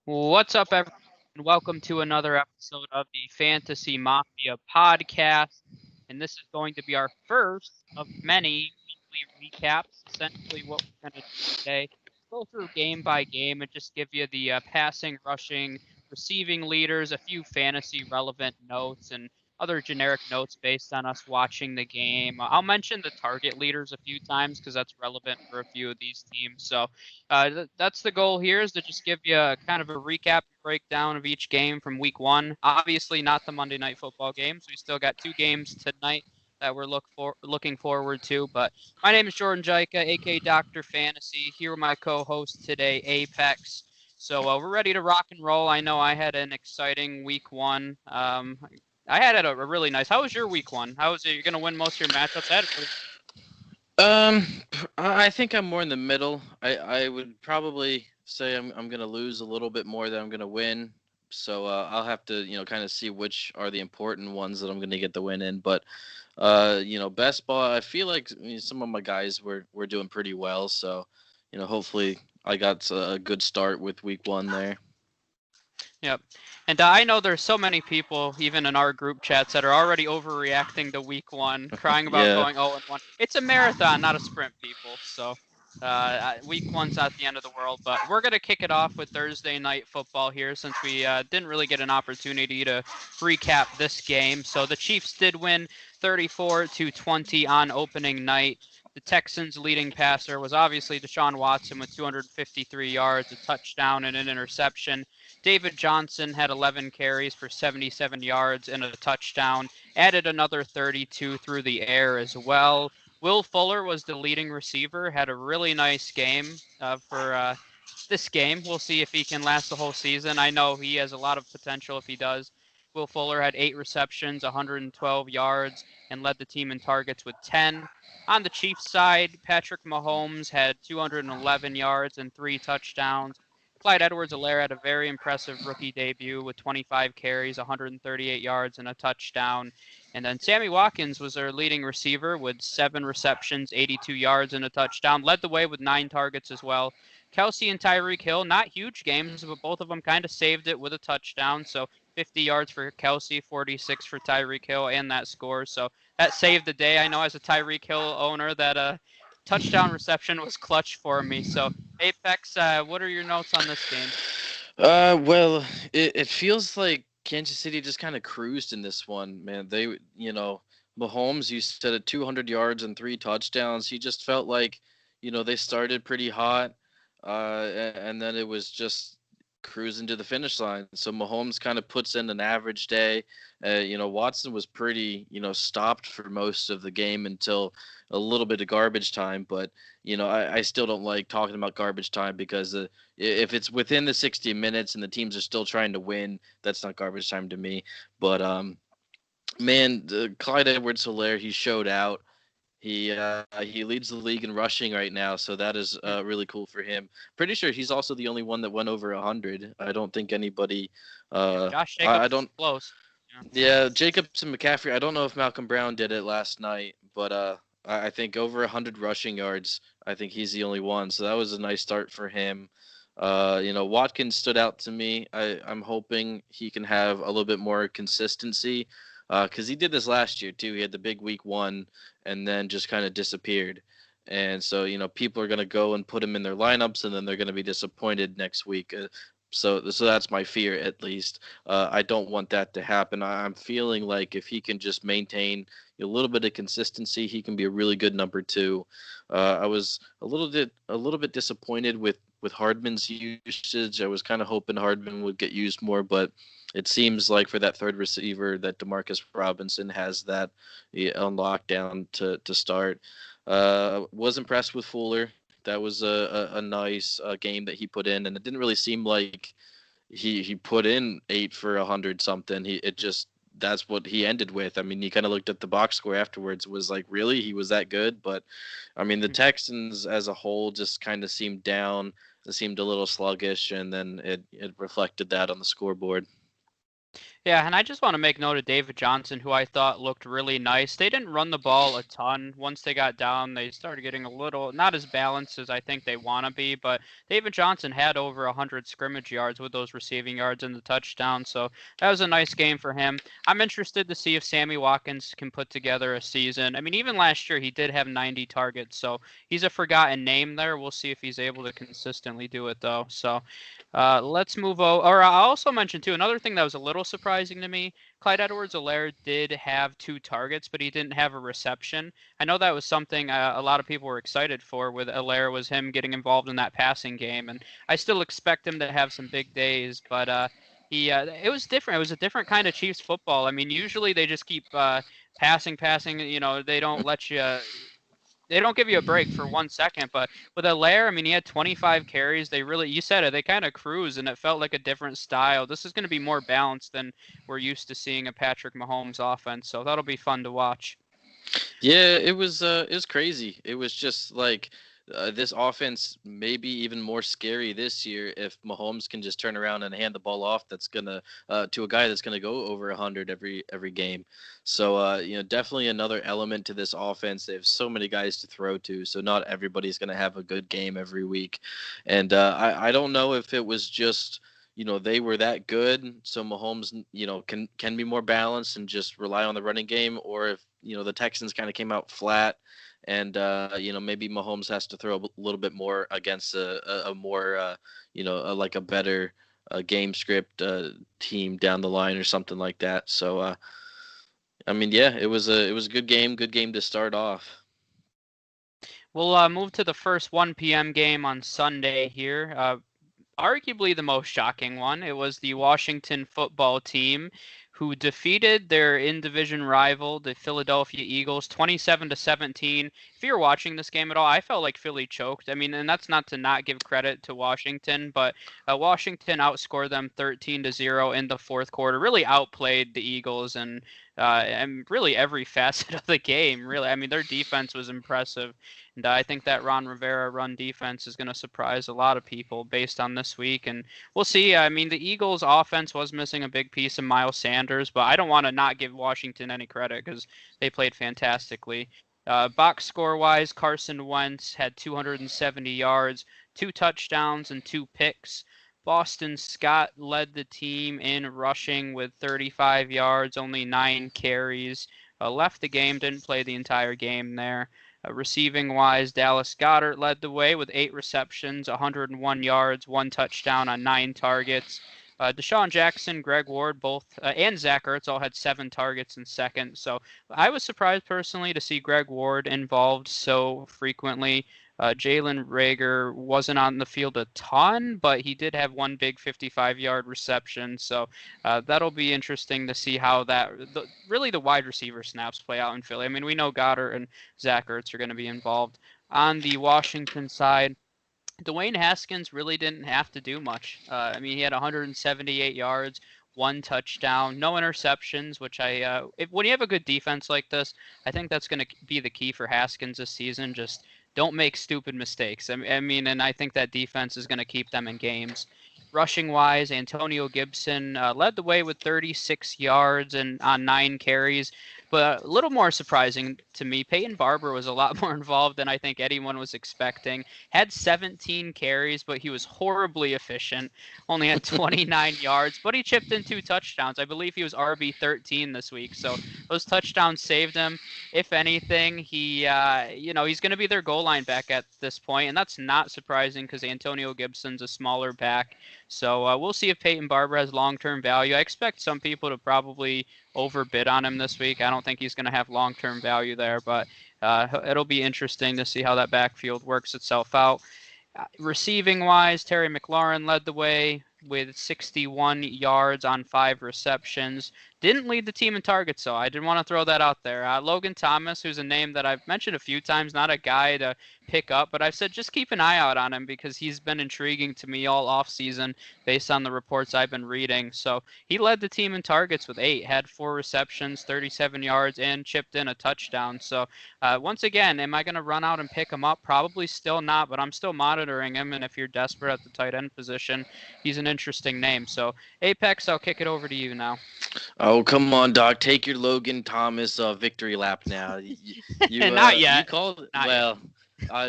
What's up, everyone? Welcome to another episode of the Fantasy Mafia podcast. And this is going to be our first of many weekly recaps. Essentially, what we're going to do today, go through game by game and just give you the passing, rushing, receiving leaders, a few fantasy relevant notes, and other generic notes based on us watching the game. I'll mention the target leaders a few times because that's relevant for a few of these teams. So that's the goal here, is to just give you a kind of a recap breakdown of each game from week one. Obviously, not the Monday Night Football games. We still got two games tonight that we're looking forward to. But my name is Jordan Jaika, aka Dr. Fantasy. Here with my co-host today, Apex. So we're ready to rock and roll. I know I had an exciting week one. I had a really nice. How was your week one? How was it? You're gonna win most of your matchups. I had a pretty. Um, I think I'm more in the middle. I would probably say I'm gonna lose a little bit more than I'm gonna win. So I'll have to kind of see which are the important ones that I'm gonna get the win in. But best ball. I feel like some of my guys were doing pretty well. So hopefully I got a good start with week one there. Yep. And I know there's so many people, even in our group chats, that are already overreacting to week one, crying about Yeah. going 0-1. It's a marathon, not a sprint, people. So week one's not the end of the world. But we're going to kick it off with Thursday night football here, since we didn't really get an opportunity to recap this game. So the Chiefs did win 34-20 on opening night. The Texans' leading passer was obviously Deshaun Watson with 253 yards, a touchdown, and an interception. David Johnson had 11 carries for 77 yards and a touchdown, added another 32 through the air as well. Will Fuller was the leading receiver, had a really nice game for this game. We'll see if he can last the whole season. I know he has a lot of potential if he does. Will Fuller had 8 receptions, 112 yards, and led the team in targets with 10. On the Chiefs side, Patrick Mahomes had 211 yards and 3 touchdowns. Clyde Edwards-Helaire had a very impressive rookie debut with 25 carries, 138 yards, and a touchdown. And then Sammy Watkins was their leading receiver with 7 receptions, 82 yards, and a touchdown. Led the way with 9 targets as well. Kelsey and Tyreek Hill, not huge games, but both of them kind of saved it with a touchdown. So 50 yards for Kelsey, 46 for Tyreek Hill, and that score. So that saved the day. I know as a Tyreek Hill owner that touchdown reception was clutch for me. So Apex, what are your notes on this game? Well, it feels like Kansas City just kind of cruised in this one, man. Mahomes, you said at 200 yards and 3 touchdowns. He just felt like, they started pretty hot, and then it was just cruising to the finish line. So Mahomes kind of puts in an average day. Watson was pretty, stopped for most of the game until a little bit of garbage time. But, I still don't like talking about garbage time because if it's within the 60 minutes and the teams are still trying to win, that's not garbage time to me. But man, Clyde Edwards-Helaire, he showed out. He leads the league in rushing right now, so that is really cool for him. Pretty sure he's also the only one that went over 100. I don't think anybody. Yeah, Uh, Josh I Jacobs is don't. close. Yeah. Yeah, Jacobs and McCaffrey. I don't know if Malcolm Brown did it last night, but I think over 100 rushing yards. I think he's the only one. So that was a nice start for him. Watkins stood out to me. I'm hoping he can have a little bit more consistency because he did this last year too. He had the big week one and then just kind of disappeared. And so, people are going to go and put him in their lineups and then they're going to be disappointed next week. So that's my fear, at least. I don't want that to happen. I'm feeling like if he can just maintain a little bit of consistency, he can be a really good number two. I was a little bit disappointed with Hardman's usage. I was kind of hoping Hardman would get used more, but it seems like for that third receiver that Demarcus Robinson has that on lockdown to start. Was impressed with Fuller. That was a nice game that he put in, and it didn't really seem like he put in 8 for 100 something. It just that's what he ended with. I mean, he kind of looked at the box score afterwards, was like, really, he was that good? But I mean, the Texans as a whole just kind of seemed down. It seemed a little sluggish, and then it reflected that on the scoreboard. Yeah, and I just want to make note of David Johnson, who I thought looked really nice. They didn't run the ball a ton. Once they got down, they started getting a little, not as balanced as I think they want to be, but David Johnson had over 100 scrimmage yards with those receiving yards and the touchdown, so that was a nice game for him. I'm interested to see if Sammy Watkins can put together a season. I mean, even last year, he did have 90 targets, so he's a forgotten name there. We'll see if he's able to consistently do it, though. So let's move over. Or I'll also mention too another thing that was a little surprising to me. Clyde Edwards-Helaire did have 2 targets, but he didn't have a reception. I know that was something a lot of people were excited for with Helaire, was him getting involved in that passing game, and I still expect him to have some big days. But it was different. It was a different kind of Chiefs football. I mean, usually they just keep passing. You know, they don't let you. They don't give you a break for 1 second, but with Helaire, I mean, he had 25 carries. They really, you said it, they kind of cruise, and it felt like a different style. This is going to be more balanced than we're used to seeing a Patrick Mahomes offense, so that'll be fun to watch. Yeah, it was crazy. It was just like this offense may be even more scary this year if Mahomes can just turn around and hand the ball off. That's gonna to a guy that's gonna go over 100 every game. So you know, definitely another element to this offense. They have so many guys to throw to, so not everybody's gonna have a good game every week. And I don't know if it was just, you know, they were that good, so Mahomes, you know, can be more balanced and just rely on the running game, or if, you know, the Texans kind of came out flat, and you know, maybe Mahomes has to throw a little bit more against a more you know, like a better game script team down the line or something like that. So I mean, yeah, it was a good game to start off. We'll move to the first 1 p.m. game on Sunday here. Arguably the most shocking one. It was the Washington football team who defeated their in-division rival, the Philadelphia Eagles, 27-17. If you're watching this game at all, I felt like Philly choked. I mean, and that's not to not give credit to Washington, but Washington outscored them 13-0 in the fourth quarter. Really outplayed the Eagles and really every facet of the game. Really, I mean, their defense was impressive. And I think that Ron Rivera run defense is going to surprise a lot of people based on this week. And we'll see. I mean, the Eagles' offense was missing a big piece of Miles Sanders, but I don't want to not give Washington any credit because they played fantastically. Box score wise, Carson Wentz had 270 yards, 2 touchdowns, and 2 picks. Boston Scott led the team in rushing with 35 yards, only 9 carries. Left the game, didn't play the entire game there. Receiving wise, Dallas Goedert led the way with 8 receptions, 101 yards, 1 touchdown on 9 targets. Deshaun Jackson, Greg Ward, both, and Zach Ertz all had 7 targets in second. So I was surprised personally to see Greg Ward involved so frequently. Jalen Reagor wasn't on the field a ton, but he did have one big 55-yard reception. So that'll be interesting to see how really the wide receiver snaps play out in Philly. I mean, we know Goddard and Zach Ertz are going to be involved. On the Washington side, Dwayne Haskins really didn't have to do much. I mean, he had 178 yards, 1 touchdown, no interceptions, which when you have a good defense like this, I think that's going to be the key for Haskins this season. Just don't make stupid mistakes. I mean, and I think that defense is going to keep them in games. Rushing wise, Antonio Gibson led the way with 36 yards and on 9 carries. But a little more surprising to me, Peyton Barber was a lot more involved than I think anyone was expecting. Had 17 carries, but he was horribly efficient. Only had 29 yards, but he chipped in 2 touchdowns. I believe he was RB13 this week, so those touchdowns saved him. If anything, he's going to be their goal line back at this point, and that's not surprising because Antonio Gibson's a smaller back. So we'll see if Peyton Barber has long-term value. I expect some people to probably overbid on him this week. I don't think he's going to have long-term value there, but it'll be interesting to see how that backfield works itself out. Receiving wise, Terry McLaurin led the way with 61 yards on 5 receptions. Didn't lead the team in targets, so I didn't want to throw that out there. Logan Thomas, who's a name that I've mentioned a few times, not a guy to pick up, but I've said just keep an eye out on him because he's been intriguing to me all offseason based on the reports I've been reading. So he led the team in targets with 8, had 4 receptions, 37 yards, and chipped in a touchdown. So once again, am I going to run out and pick him up? Probably still not, but I'm still monitoring him, and if you're desperate at the tight end position, he's an interesting name. So Apex, I'll kick it over to you now. Oh, come on, Doc. Take your Logan Thomas victory lap now. Not yet. You called Not well.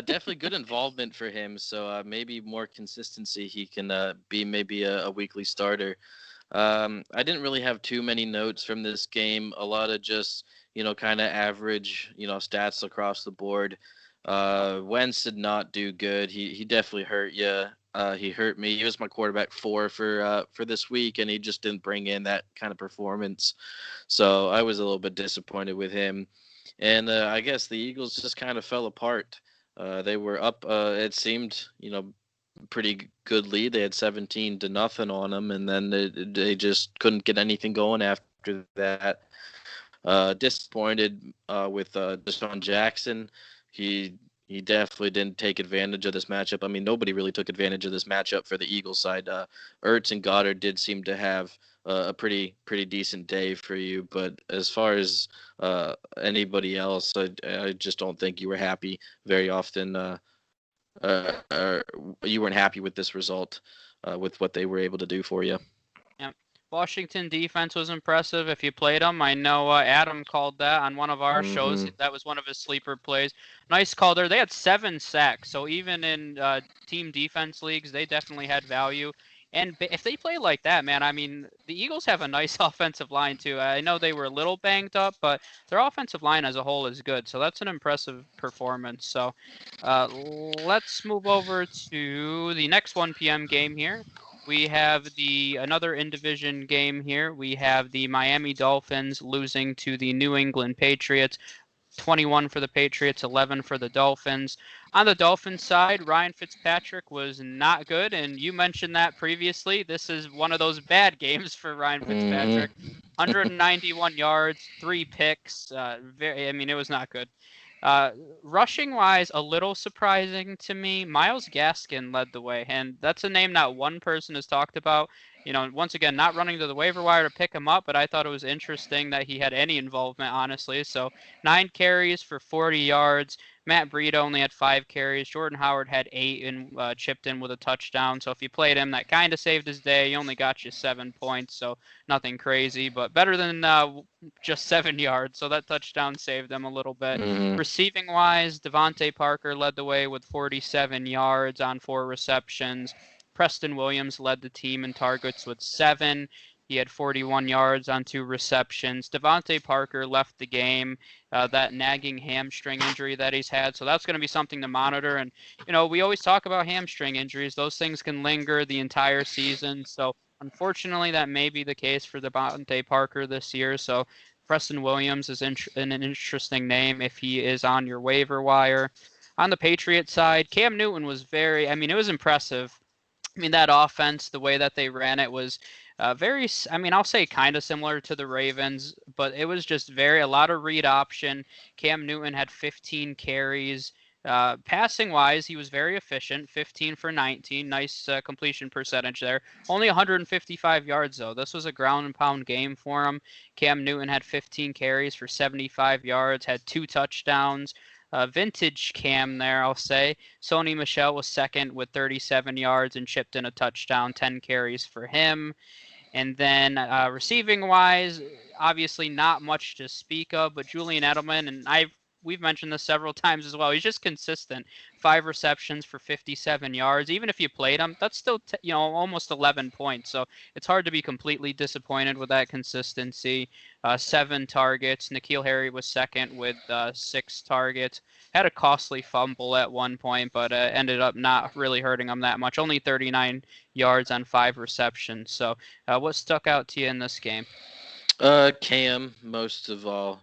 Definitely good involvement for him. So maybe more consistency. He can be maybe a weekly starter. I didn't really have too many notes from this game. A lot of just kind of average stats across the board. Wentz did not do good. He definitely hurt you. He hurt me. He was my quarterback 4 for this week, and he just didn't bring in that kind of performance. So I was a little bit disappointed with him. And I guess the Eagles just kind of fell apart. They were up. It seemed, pretty good lead. They had 17-0 on them, and then they just couldn't get anything going after that. Disappointed with Deshaun Jackson. He definitely didn't take advantage of this matchup. I mean, nobody really took advantage of this matchup for the Eagles side. Ertz and Goddard did seem to have a pretty decent day for you, but as far as anybody else, I just don't think you were happy very often. You weren't happy with this result, with what they were able to do for you. Washington defense was impressive. If you played them, I know Adam called that on one of our shows. That was one of his sleeper plays. Nice call there. They had 7 sacks, so even in team defense leagues, they definitely had value. And if they play like that, man, I mean, the Eagles have a nice offensive line too. I know they were a little banged up, but their offensive line as a whole is good. So that's an impressive performance. So let's move over to the next 1 p.m. game here. We have another in-division game here. We have the Miami Dolphins losing to the New England Patriots. 21 for the Patriots, 11 for the Dolphins. On the Dolphins side, Ryan Fitzpatrick was not good, and you mentioned that previously. This is one of those bad games for Ryan Fitzpatrick. 191 yards, 3 picks. It was not good. Rushing wise, a little surprising to me. Myles Gaskin led the way, and that's a name not one person has talked about. Once again, not running to the waiver wire to pick him up, but I thought it was interesting that he had any involvement, honestly. So 9 carries for 40 yards. Matt Breida only had 5 carries. Jordan Howard had 8 and chipped in with a touchdown. So if you played him, that kind of saved his day. He only got you 7 points, so nothing crazy, but better than just 7 yards. So that touchdown saved them a little bit. Receiving wise, Devontae Parker led the way with 47 yards on 4 receptions. Preston Williams led the team in targets with 7. He had 41 yards on 2 receptions. Devontae Parker left the game, that nagging hamstring injury that he's had. So that's going to be something to monitor. And, we always talk about hamstring injuries. Those things can linger the entire season. So unfortunately, that may be the case for Devontae Parker this year. So Preston Williams is an interesting name if he is on your waiver wire. On the Patriots side, Cam Newton was it was impressive. That offense, the way that they ran it was I'll say kind of similar to the Ravens, but it was just a lot of read option. Cam Newton had 15 carries. Passing wise, he was very efficient, 15 for 19. Nice completion percentage there. Only 155 yards, though. This was a ground and pound game for him. Cam Newton had 15 carries for 75 yards, had 2 touchdowns. Vintage Cam there, I'll say. Sony Michel was second with 37 yards and chipped in a touchdown, 10 carries for him. And then receiving-wise, obviously not much to speak of, but Julian Edelman, and we've mentioned this several times as well, he's just consistent. 5 receptions for 57 yards. Even if you played him, that's still almost 11 points. So it's hard to be completely disappointed with that consistency. 7 targets. N'Keal Harry was second with 6 targets. Had a costly fumble at one point, but ended up not really hurting him that much. Only 39 yards on 5 receptions. So what stuck out to you in this game? Cam, most of all.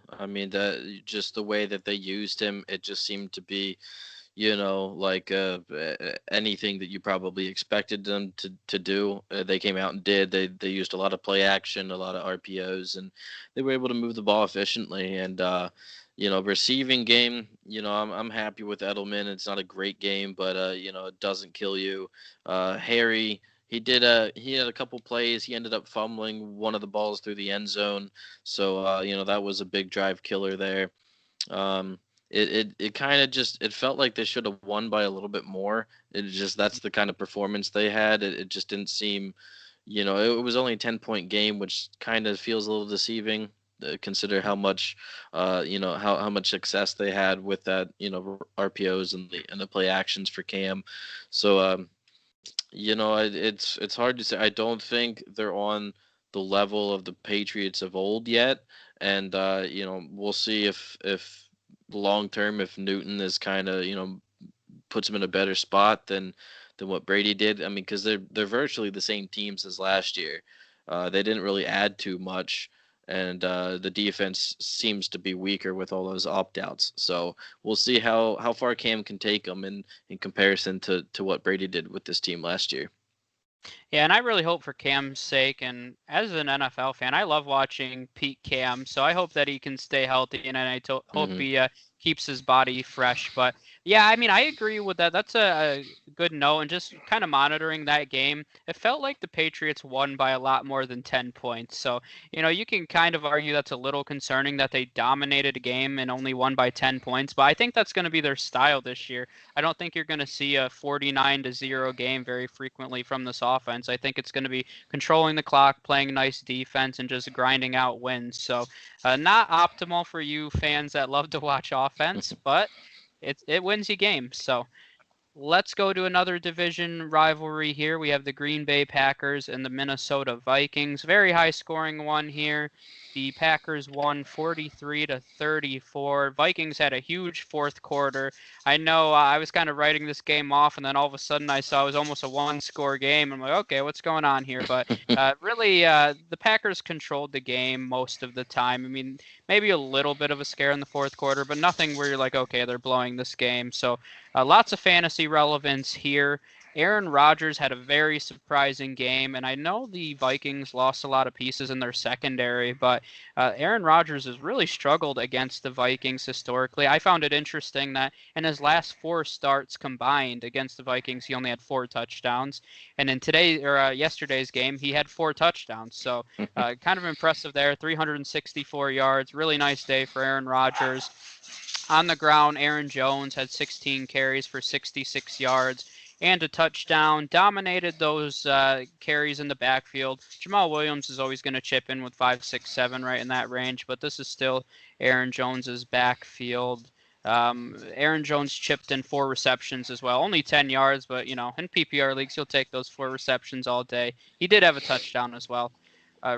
Just the way that they used him, it just seemed to be like anything that you probably expected them to do. They came out and did. They used a lot of play action, a lot of RPOs, and they were able to move the ball efficiently. And receiving game, I'm happy with Edelman. It's not a great game, but it doesn't kill you. Harry. He had a couple plays. He ended up fumbling one of the balls through the end zone, so that was a big drive killer there. Um, it kind of just it felt like they should have won by a little bit more. It just that's the kind of performance they had. It just didn't seem, it was only a 10-point game, which kind of feels a little deceiving. Consider how much, how much success they had with that, RPOs and the play actions for Cam. So it's hard to say. I don't think they're on the level of the Patriots of old yet, and we'll see if long term if Newton is kind of puts him in a better spot than what Brady did. I mean, because they're virtually the same teams as last year. They didn't really add too much, and the defense seems to be weaker with all those opt outs. So we'll see how far Cam can take them in comparison to what Brady did with this team last year. Yeah, and I really hope for Cam's sake, and as an NFL fan, I love watching Pete Cam, so I hope that he can stay healthy, and hope he keeps his body fresh. But yeah, I mean, I agree with that. That's a good note, and just kind of monitoring that game, it felt like the Patriots won by a lot more than 10 points. So, you can kind of argue that's a little concerning that they dominated a game and only won by 10 points, but I think that's going to be their style this year. I don't think you're going to see a 49-0 game very frequently from this offense. I think it's going to be controlling the clock, playing nice defense, and just grinding out wins. So, not optimal for you fans that love to watch offense, but it wins you games. So, let's go to another division rivalry here. We have the Green Bay Packers and the Minnesota Vikings. Very high scoring one here. The Packers won 43-34. Vikings had a huge fourth quarter. I know I was kind of writing this game off, and then all of a sudden I saw it was almost a one-score game. I'm like, okay, what's going on here? But really, the Packers controlled the game most of the time. I mean, maybe a little bit of a scare in the fourth quarter, but nothing where you're like, okay, they're blowing this game. So lots of fantasy relevance here. Aaron Rodgers had a very surprising game, and I know the Vikings lost a lot of pieces in their secondary, but Aaron Rodgers has really struggled against the Vikings historically. I found it interesting that in his last 4 starts combined against the Vikings, he only had 4 touchdowns, and in yesterday's game, he had 4 touchdowns. So kind of impressive there. 364 yards. Really nice day for Aaron Rodgers. On the ground, Aaron Jones had 16 carries for 66 yards and a touchdown. Dominated those carries in the backfield. Jamal Williams is always going to chip in with 5, 6, 7 right in that range, but this is still Aaron Jones's backfield. Aaron Jones chipped in 4 receptions as well. Only 10 yards, but, in PPR leagues, you'll take those 4 receptions all day. He did have a touchdown as well.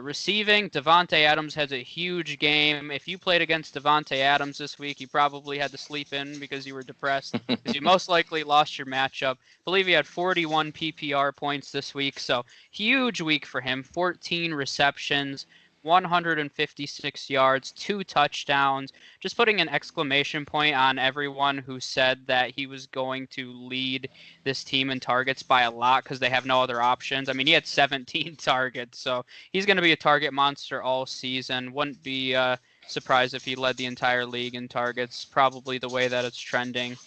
Receiving, Davante Adams has a huge game. If you played against Davante Adams this week, you probably had to sleep in because you were depressed, because you most likely lost your matchup. I believe he had 41 PPR points this week, so huge week for him. 14 receptions, 156 yards, 2 touchdowns. Just putting an exclamation point on everyone who said that he was going to lead this team in targets by a lot because they have no other options. I mean, he had 17 targets, so he's going to be a target monster all season. Wouldn't be surprised if he led the entire league in targets, probably the way that it's trending.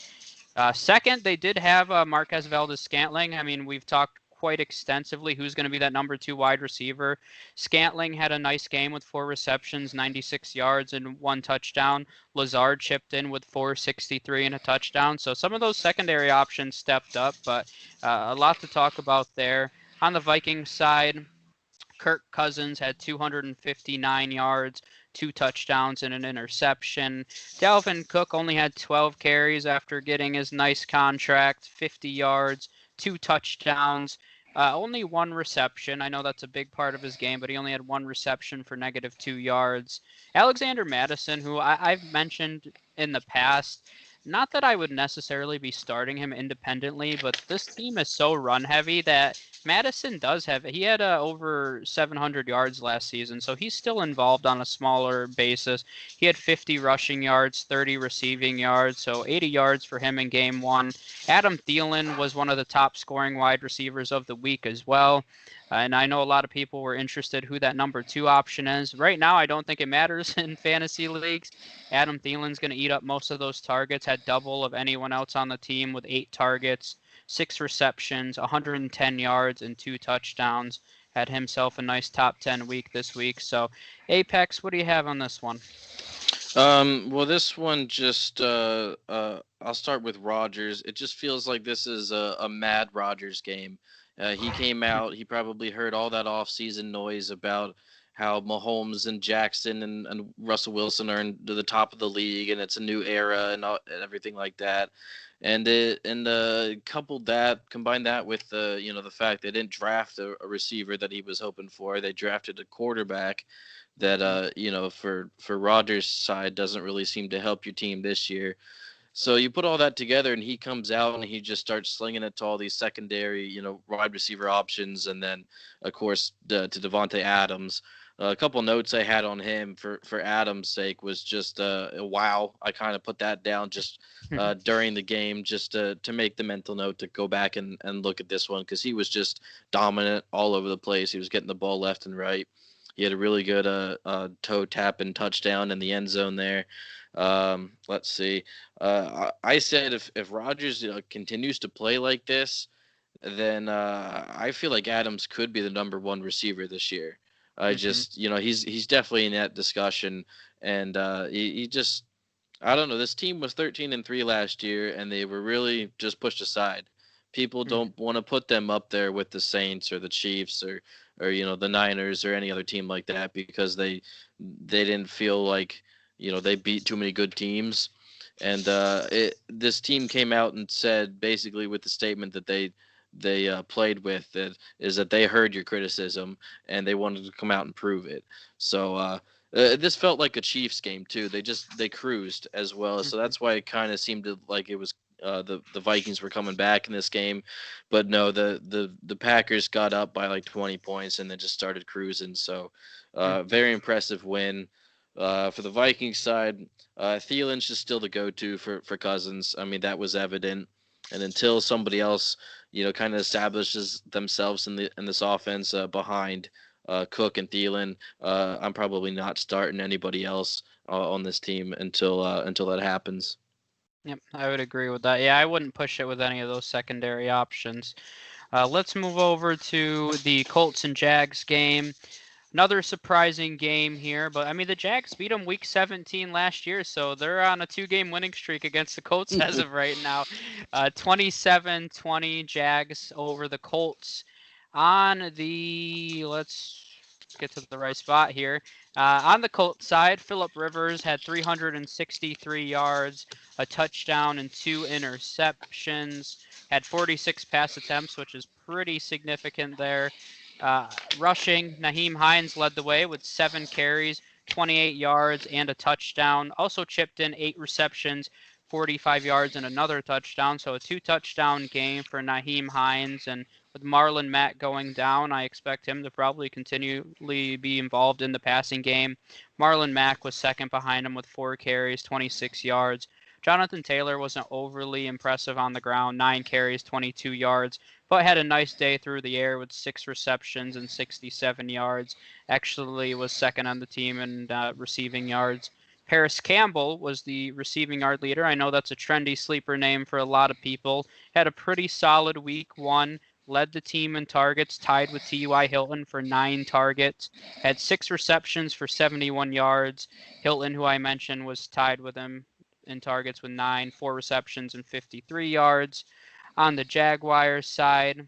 Second, they did have Marquez Valdes-Scantling. I mean, we've talked quite extensively who's going to be that number 2 wide receiver. Scantling had a nice game with 4 receptions, 96 yards, and 1 touchdown. Lazard chipped in with 463 and a touchdown. So some of those secondary options stepped up, but a lot to talk about there. On the Vikings side, Kirk Cousins had 259 yards, 2 touchdowns, and an interception. Dalvin Cook only had 12 carries after getting his nice contract, 50 yards, 2 touchdowns. Only 1 reception. I know that's a big part of his game, but he only had 1 reception for -2 yards. Alexander Mattison, who I've mentioned in the past, not that I would necessarily be starting him independently, but this team is so run heavy that Madison does have, he had over 700 yards last season, so he's still involved on a smaller basis. He had 50 rushing yards, 30 receiving yards, so 80 yards for him in game one. Adam Thielen was one of the top scoring wide receivers of the week as well. And I know a lot of people were interested who that number 2 option is. Right now, I don't think it matters in fantasy leagues. Adam Thielen's going to eat up most of those targets, had double of anyone else on the team with 8 targets. 6 receptions, 110 yards, and 2 touchdowns. Had himself a nice top 10 week this week. So, Apex, what do you have on this one? Well, this one just I'll start with Rodgers. It just feels like this is a mad Rodgers game. He came out. He probably heard all that off-season noise about how Mahomes and Jackson and Russell Wilson are in the top of the league, and it's a new era and everything like that. And combine that with the fact they didn't draft a receiver that he was hoping for. They drafted a quarterback that for Rodgers' side doesn't really seem to help your team this year. So you put all that together, and he comes out and he just starts slinging it to all these secondary, wide receiver options, and then of course to Davante Adams. A couple notes I had on him for Adams' sake was just wow. I kind of put that down just during the game just to make the mental note to go back and look at this one, because he was just dominant all over the place. He was getting the ball left and right. He had a really good toe tap and touchdown in the end zone there. Let's see. I said if Rodgers continues to play like this, then I feel like Adams could be the number 1 receiver this year. I just he's definitely in that discussion, and he just, I don't know. This team was 13-3 last year, and they were really just pushed aside. People don't want to put them up there with the Saints or the Chiefs or the Niners or any other team like that, because they didn't feel like they beat too many good teams. And this team came out and said, basically with the statement that they played with, that they heard your criticism and they wanted to come out and prove it. So this felt like a Chiefs game too. They cruised as well. So that's why it kind of seemed like it was the Vikings were coming back in this game. But no, the Packers got up by like 20 points and then just started cruising. So very impressive win. For the Vikings side, Thielen's just still the go-to for Cousins. I mean, that was evident. And until somebody else, kind of establishes themselves in this offense behind Cook and Thielen, I'm probably not starting anybody else on this team until that happens. Yep, I would agree with that. Yeah, I wouldn't push it with any of those secondary options. Let's move over to the Colts and Jags game. Another surprising game here, but I mean the Jags beat them week 17 last year, so they're on a 2-game winning streak against the Colts as of right now. 27-20 Jags over the Colts. Let's get to the right spot here. On the Colts side, Phillip Rivers had 363 yards, a touchdown, and 2 interceptions. Had 46 pass attempts, which is pretty significant there. Rushing, Nyheim Hines led the way with 7 carries, 28 yards, and a touchdown. Also chipped in 8 receptions, 45 yards, and another touchdown. So a 2-touchdown game for Nyheim Hines. And with Marlon Mack going down, I expect him to probably continually be involved in the passing game. Marlon Mack was second behind him with 4 carries, 26 yards. Jonathan Taylor wasn't overly impressive on the ground, 9 carries, 22 yards, but had a nice day through the air with 6 receptions and 67 yards. Actually was second on the team in receiving yards. Paris Campbell was the receiving yard leader. I know that's a trendy sleeper name for a lot of people. Had a pretty solid week 1. Led the team in targets, tied with T.Y. Hilton for 9 targets. Had 6 receptions for 71 yards. Hilton, who I mentioned, was tied with him in targets with 9, 4 receptions, and 53 yards. On the Jaguars side,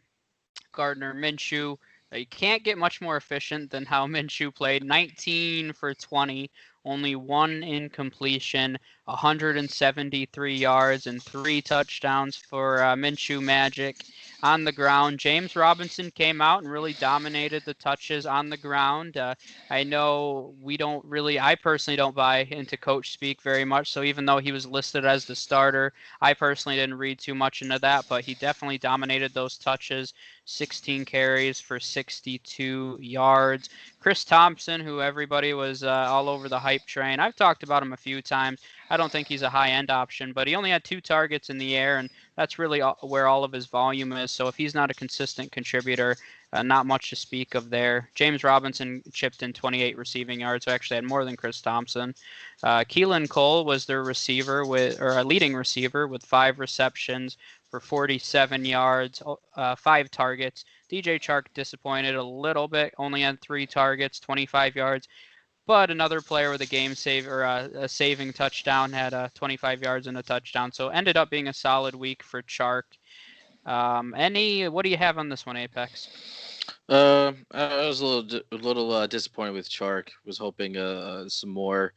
Gardner Minshew, you can't get much more efficient than how Minshew played. 19 for 20, only 1 incompletion, 173 yards, and 3 touchdowns for Minshew Magic. on the ground. James Robinson came out and really dominated the touches on the ground. I know I personally don't buy into coach speak very much. So even though he was listed as the starter, I personally didn't read too much into that, but he definitely dominated those touches. 16 carries for 62 yards. Chris Thompson, who everybody was all over the hype train. I've talked about him a few times. I don't think he's a high-end option, but he only had 2 targets in the air, and that's really where all of his volume is. So if he's not a consistent contributor, not much to speak of there. James Robinson chipped in 28 receiving yards, so actually had more than Chris Thompson. Keelan Cole was their a leading receiver with 5 receptions for 47 yards, 5 targets. DJ Chark disappointed a little bit, only had 3 targets, 25 yards. But another player with a game save or a saving touchdown had 25 yards and a touchdown. So ended up being a solid week for Chark. What do you have on this one, Apex? I was a little disappointed with Chark. Was hoping some more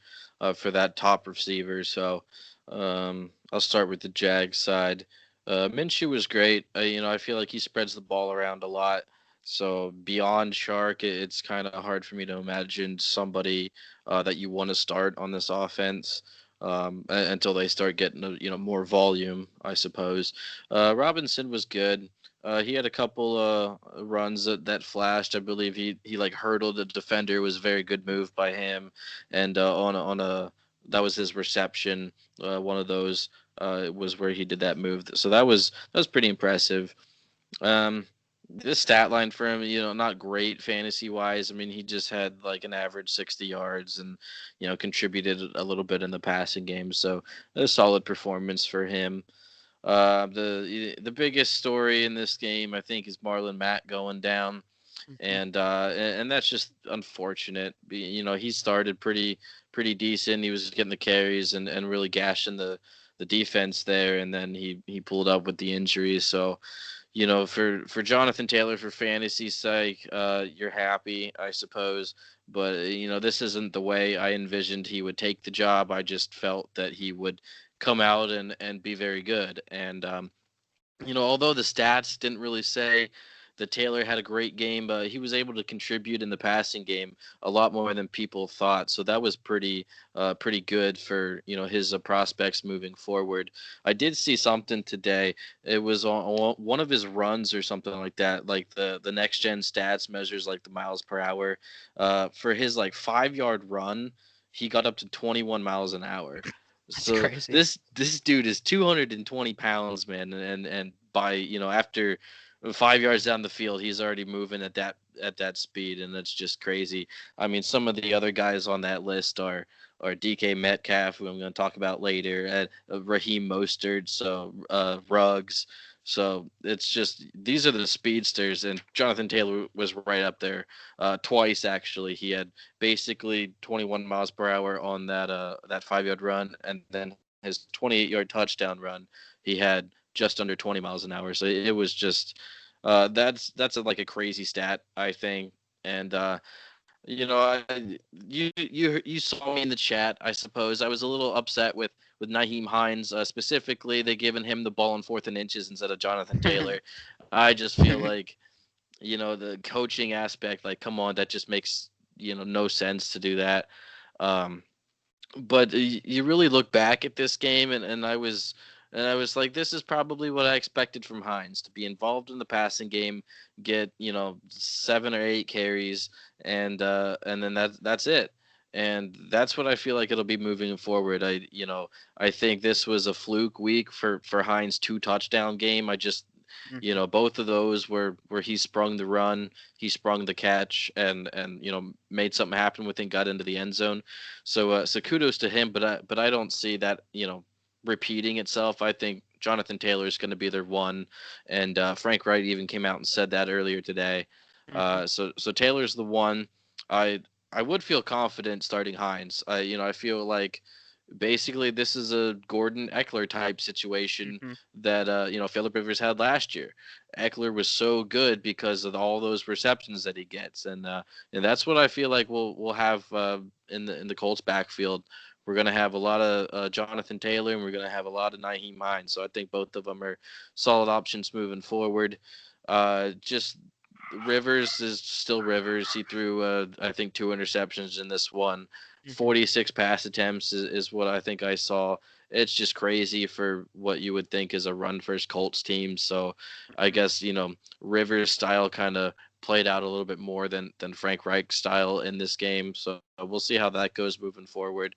for that top receiver. So I'll start with the Jags side. Minshew was great. I feel like he spreads the ball around a lot. So beyond Chark, it's kind of hard for me to imagine somebody that you want to start on this offense until they start getting more volume, I suppose. Robinson was good. He had a couple runs that flashed. I believe he like hurdled a defender. It was a very good move by him, and on a that was his reception. One of those was where he did that move. So that was pretty impressive. This stat line for him, not great fantasy wise. I mean, he just had like an average 60 yards and, contributed a little bit in the passing game. So a solid performance for him. The biggest story in this game, I think, is Marlon Mack going down. And that's just unfortunate. He started pretty decent. He was getting the carries and really gashing the defense there, and then he pulled up with the injuries. So, for Jonathan Taylor, for fantasy's sake, you're happy, I suppose. But, this isn't the way I envisioned he would take the job. I just felt that he would come out and be very good. And, although the stats didn't really say that Taylor had a great game, he was able to contribute in the passing game a lot more than people thought. So that was pretty good for his prospects moving forward. I did see something today. It was on one of his runs or something like that. Like the next gen stats measures like the miles per hour. For his like 5-yard run, he got up to 21 miles an hour. That's So crazy. this dude is 220 pounds, man, and by after 5 yards down the field, he's already moving at that speed, and that's just crazy. I mean, some of the other guys on that list are DK Metcalf, who I'm going to talk about later, and Raheem Mostert, so Ruggs. So it's just these are the speedsters, and Jonathan Taylor was right up there twice actually. He had basically 21 miles per hour on that 5-yard run, and then his 28-yard touchdown run, he had just under 20 miles an hour. So it was just that's like a crazy stat, I think. And you saw me in the chat, I suppose. I was a little upset with Nyheim Hines specifically. They given him the ball on 4th and inches instead of Jonathan Taylor. I just feel like the coaching aspect, like, come on, that just makes no sense to do that. But you really look back at this game, and I was like, this is probably what I expected from Hines, to be involved in the passing game, get 7 or 8 carries, and then that's it. And that's what I feel like it'll be moving forward. I think this was a fluke week for Hines' 2 touchdown game. I just both of those where he sprung the run, he sprung the catch, and made something happen with it, got into the end zone. So kudos to him, but I don't see that repeating itself. I think Jonathan Taylor is going to be their one, and Frank Wright even came out and said that earlier today. So Taylor's the one. I would feel confident starting Hines. I feel like basically this is a Gordon Eckler type situation that Philip Rivers had last year. Eckler was so good because of all those receptions that he gets, and that's what I feel like we'll have in the Colts backfield we're going to have a lot of Jonathan Taylor, and we're going to have a lot of Nyheim Hines. So I think both of them are solid options moving forward. Just Rivers is still Rivers. He threw, I think, 2 interceptions in this one. 46 pass attempts is what I think I saw. It's just crazy for what you would think is a run-first Colts team. So I guess, Rivers' style kind of played out a little bit more than Frank Reich's style in this game. So we'll see how that goes moving forward.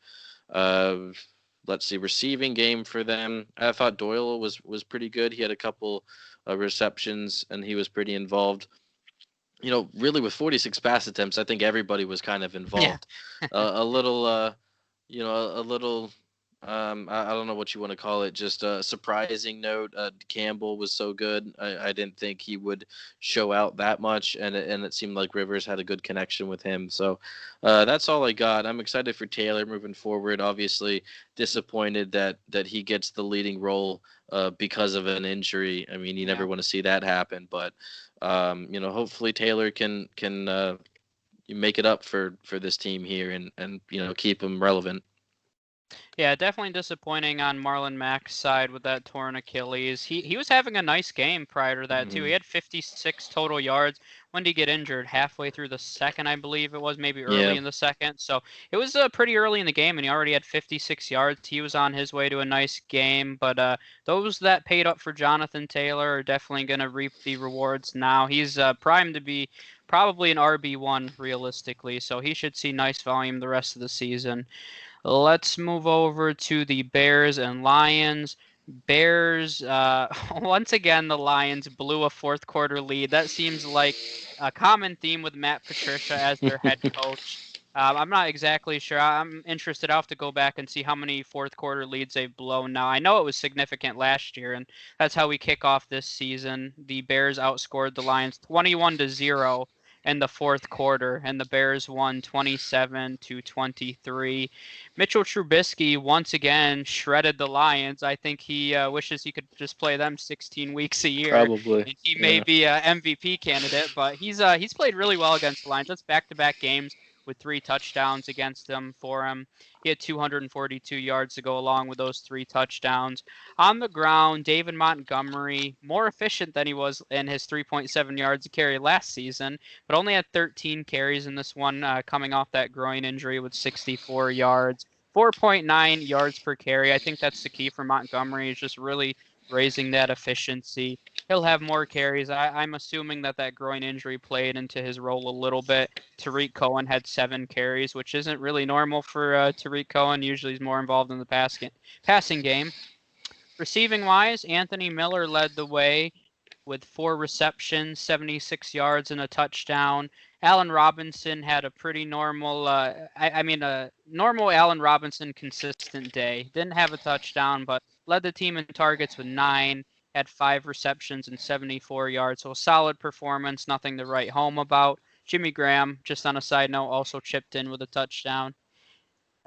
Let's see, receiving game for them. I thought Doyle was pretty good. He had a couple receptions, and he was pretty involved. Really with 46 pass attempts, I think everybody was kind of involved. A little, a little, I don't know what you want to call it, just a surprising note. Campbell was so good. I didn't think he would show out that much, and it seemed like Rivers had a good connection with him. So that's all I got. I'm excited for Taylor moving forward. Obviously disappointed that he gets the leading role because of an injury. I mean, you never want to see that happen, but hopefully Taylor can make it up for this team here and keep them relevant. Yeah, definitely disappointing on Marlon Mack's side with that torn Achilles. He was having a nice game prior to that too. He had 56 total yards. When did he get injured? Halfway through the second, I believe it was, maybe early in the second. So it was pretty early in the game, and he already had 56 yards. He was on his way to a nice game, but those that paid up for Jonathan Taylor are definitely going to reap the rewards now. He's primed to be probably an RB1 realistically, so he should see nice volume the rest of the season. Let's move over to the Bears and Lions. Bears, once again, the Lions blew a fourth quarter lead. That seems like a common theme with Matt Patricia as their head coach. I'm not exactly sure. I'm interested. I'll have to go back and see how many fourth quarter leads they've blown now. I know it was significant last year, and that's how we kick off this season. The Bears outscored the Lions 21-0 in the fourth quarter, and the Bears won 27-23. Mitchell Trubisky once again shredded the Lions. I think he wishes he could just play them 16 weeks a year. Probably. And he may be an MVP candidate, but he's played really well against the Lions. That's back-to-back games with 3 touchdowns against them for him. He had 242 yards to go along with those 3 touchdowns. On the ground, David Montgomery, more efficient than he was in his 3.7 yards a carry last season, but only had 13 carries in this one, coming off that groin injury with 64 yards. 4.9 yards per carry. I think that's the key for Montgomery, is just really raising that efficiency. He'll have more carries. I'm assuming that groin injury played into his role a little bit. Tariq Cohen had 7 carries, which isn't really normal for Tariq Cohen. Usually he's more involved in the passing game. Receiving-wise, Anthony Miller led the way with 4 receptions, 76 yards, and a touchdown. Allen Robinson had a pretty normal, a normal Allen Robinson consistent day. Didn't have a touchdown, but led the team in targets with 9, had 5 receptions and 74 yards. So a solid performance, nothing to write home about. Jimmy Graham, just on a side note, also chipped in with a touchdown.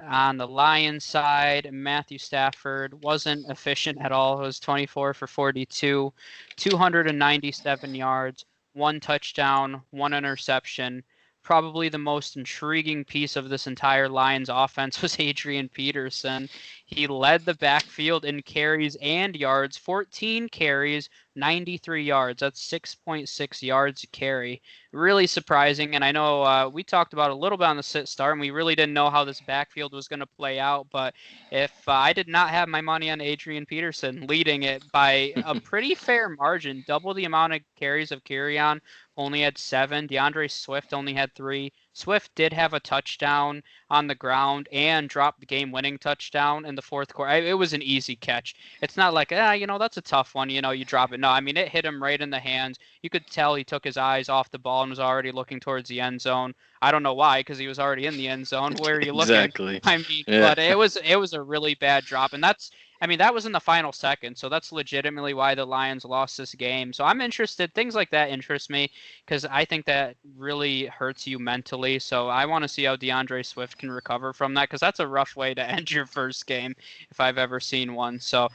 On the Lions side, Matthew Stafford wasn't efficient at all. It was 24 for 42, 297 yards, 1 touchdown, 1 interception. Probably the most intriguing piece of this entire Lions offense was Adrian Peterson. He led the backfield in carries and yards, 14 carries, 93 yards. That's 6.6 yards a carry. Really surprising. And I know we talked about a little bit on the sit start, and we really didn't know how this backfield was going to play out. But if I did not have my money on Adrian Peterson leading it by a pretty fair margin, double the amount of carries of Kerryon, only had 7. DeAndre Swift only had 3. Swift did have a touchdown on the ground and dropped the game-winning touchdown in the fourth quarter. It was an easy catch. It's not like, that's a tough one, you drop it. No, I mean, it hit him right in the hands. You could tell he took his eyes off the ball and was already looking towards the end zone. I don't know why, because he was already in the end zone. Where are you looking? Exactly. I mean, but it was a really bad drop, and that was in the final second, so that's legitimately why the Lions lost this game. So I'm interested. Things like that interest me because I think that really hurts you mentally. So I want to see how DeAndre Swift can recover from that because that's a rough way to end your first game if I've ever seen one. So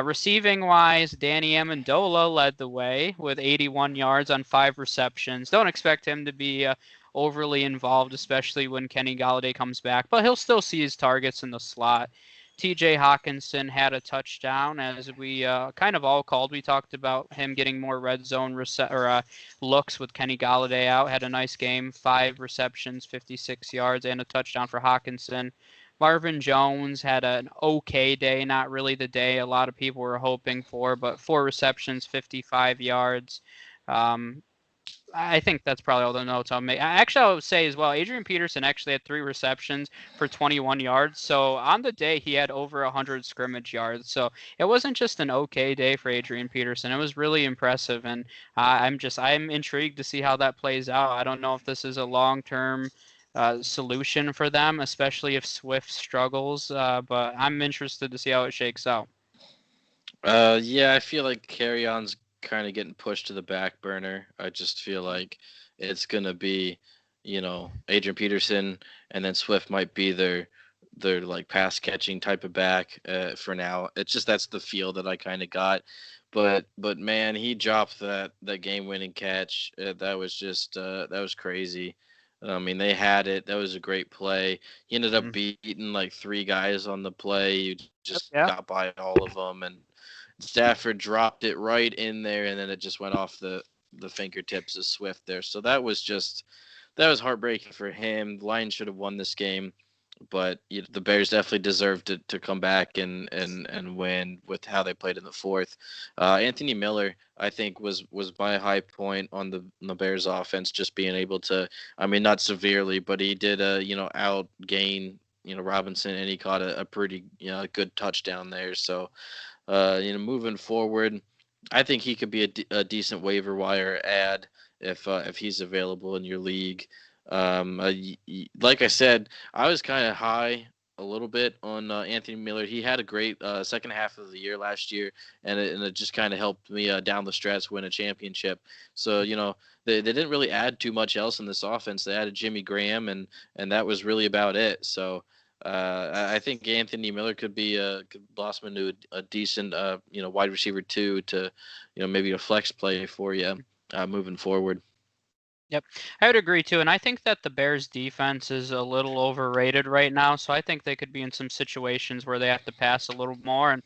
receiving-wise, Danny Amendola led the way with 81 yards on 5 receptions. Don't expect him to be overly involved, especially when Kenny Galladay comes back. But he'll still see his targets in the slot. TJ Hawkinson had a touchdown, as we kind of all called. We talked about him getting more red zone looks with Kenny Galladay out. Had a nice game, 5 receptions, 56 yards, and a touchdown for Hawkinson. Marvin Jones had an okay day, not really the day a lot of people were hoping for, but 4 receptions, 55 yards. I think that's probably all the notes I'll make. Actually, I would say as well, Adrian Peterson actually had 3 receptions for 21 yards. So on the day, he had over 100 scrimmage yards. So it wasn't just an okay day for Adrian Peterson. It was really impressive, and I'm intrigued to see how that plays out. I don't know if this is a long-term solution for them, especially if Swift struggles. But I'm interested to see how it shakes out. Yeah, I feel like Carry-On's kind of getting pushed to the back burner. I just feel like it's gonna be, Adrian Peterson, and then Swift might be their like pass catching type of back for now. It's just that's the feel that I kind of got. But man, he dropped that game winning catch. That was just that was crazy. I mean, they had it. That was a great play. He ended up beating like 3 guys on the play. He just got by all of them, and Stafford dropped it right in there, and then it just went off the fingertips of Swift there. So that was heartbreaking for him. The Lions should have won this game, but the Bears definitely deserved to come back and win with how they played in the fourth. Anthony Miller, I think, was my high point on the Bears offense, just being able to, I mean, not severely, but he did outgain Robinson, and he caught a pretty good touchdown there. So moving forward, I think he could be a decent waiver wire add if he's available in your league. Like I said, I was kind of high a little bit on Anthony Miller. He had a great second half of the year last year, and it just kind of helped me down the stretch win a championship. So they didn't really add too much else in this offense. They added Jimmy Graham, and that was really about it. So. I think Anthony Miller could blossom into a decent, wide receiver 2 to, maybe a flex play for you moving forward. Yep, I would agree too, and I think that the Bears' defense is a little overrated right now. So I think they could be in some situations where they have to pass a little more, and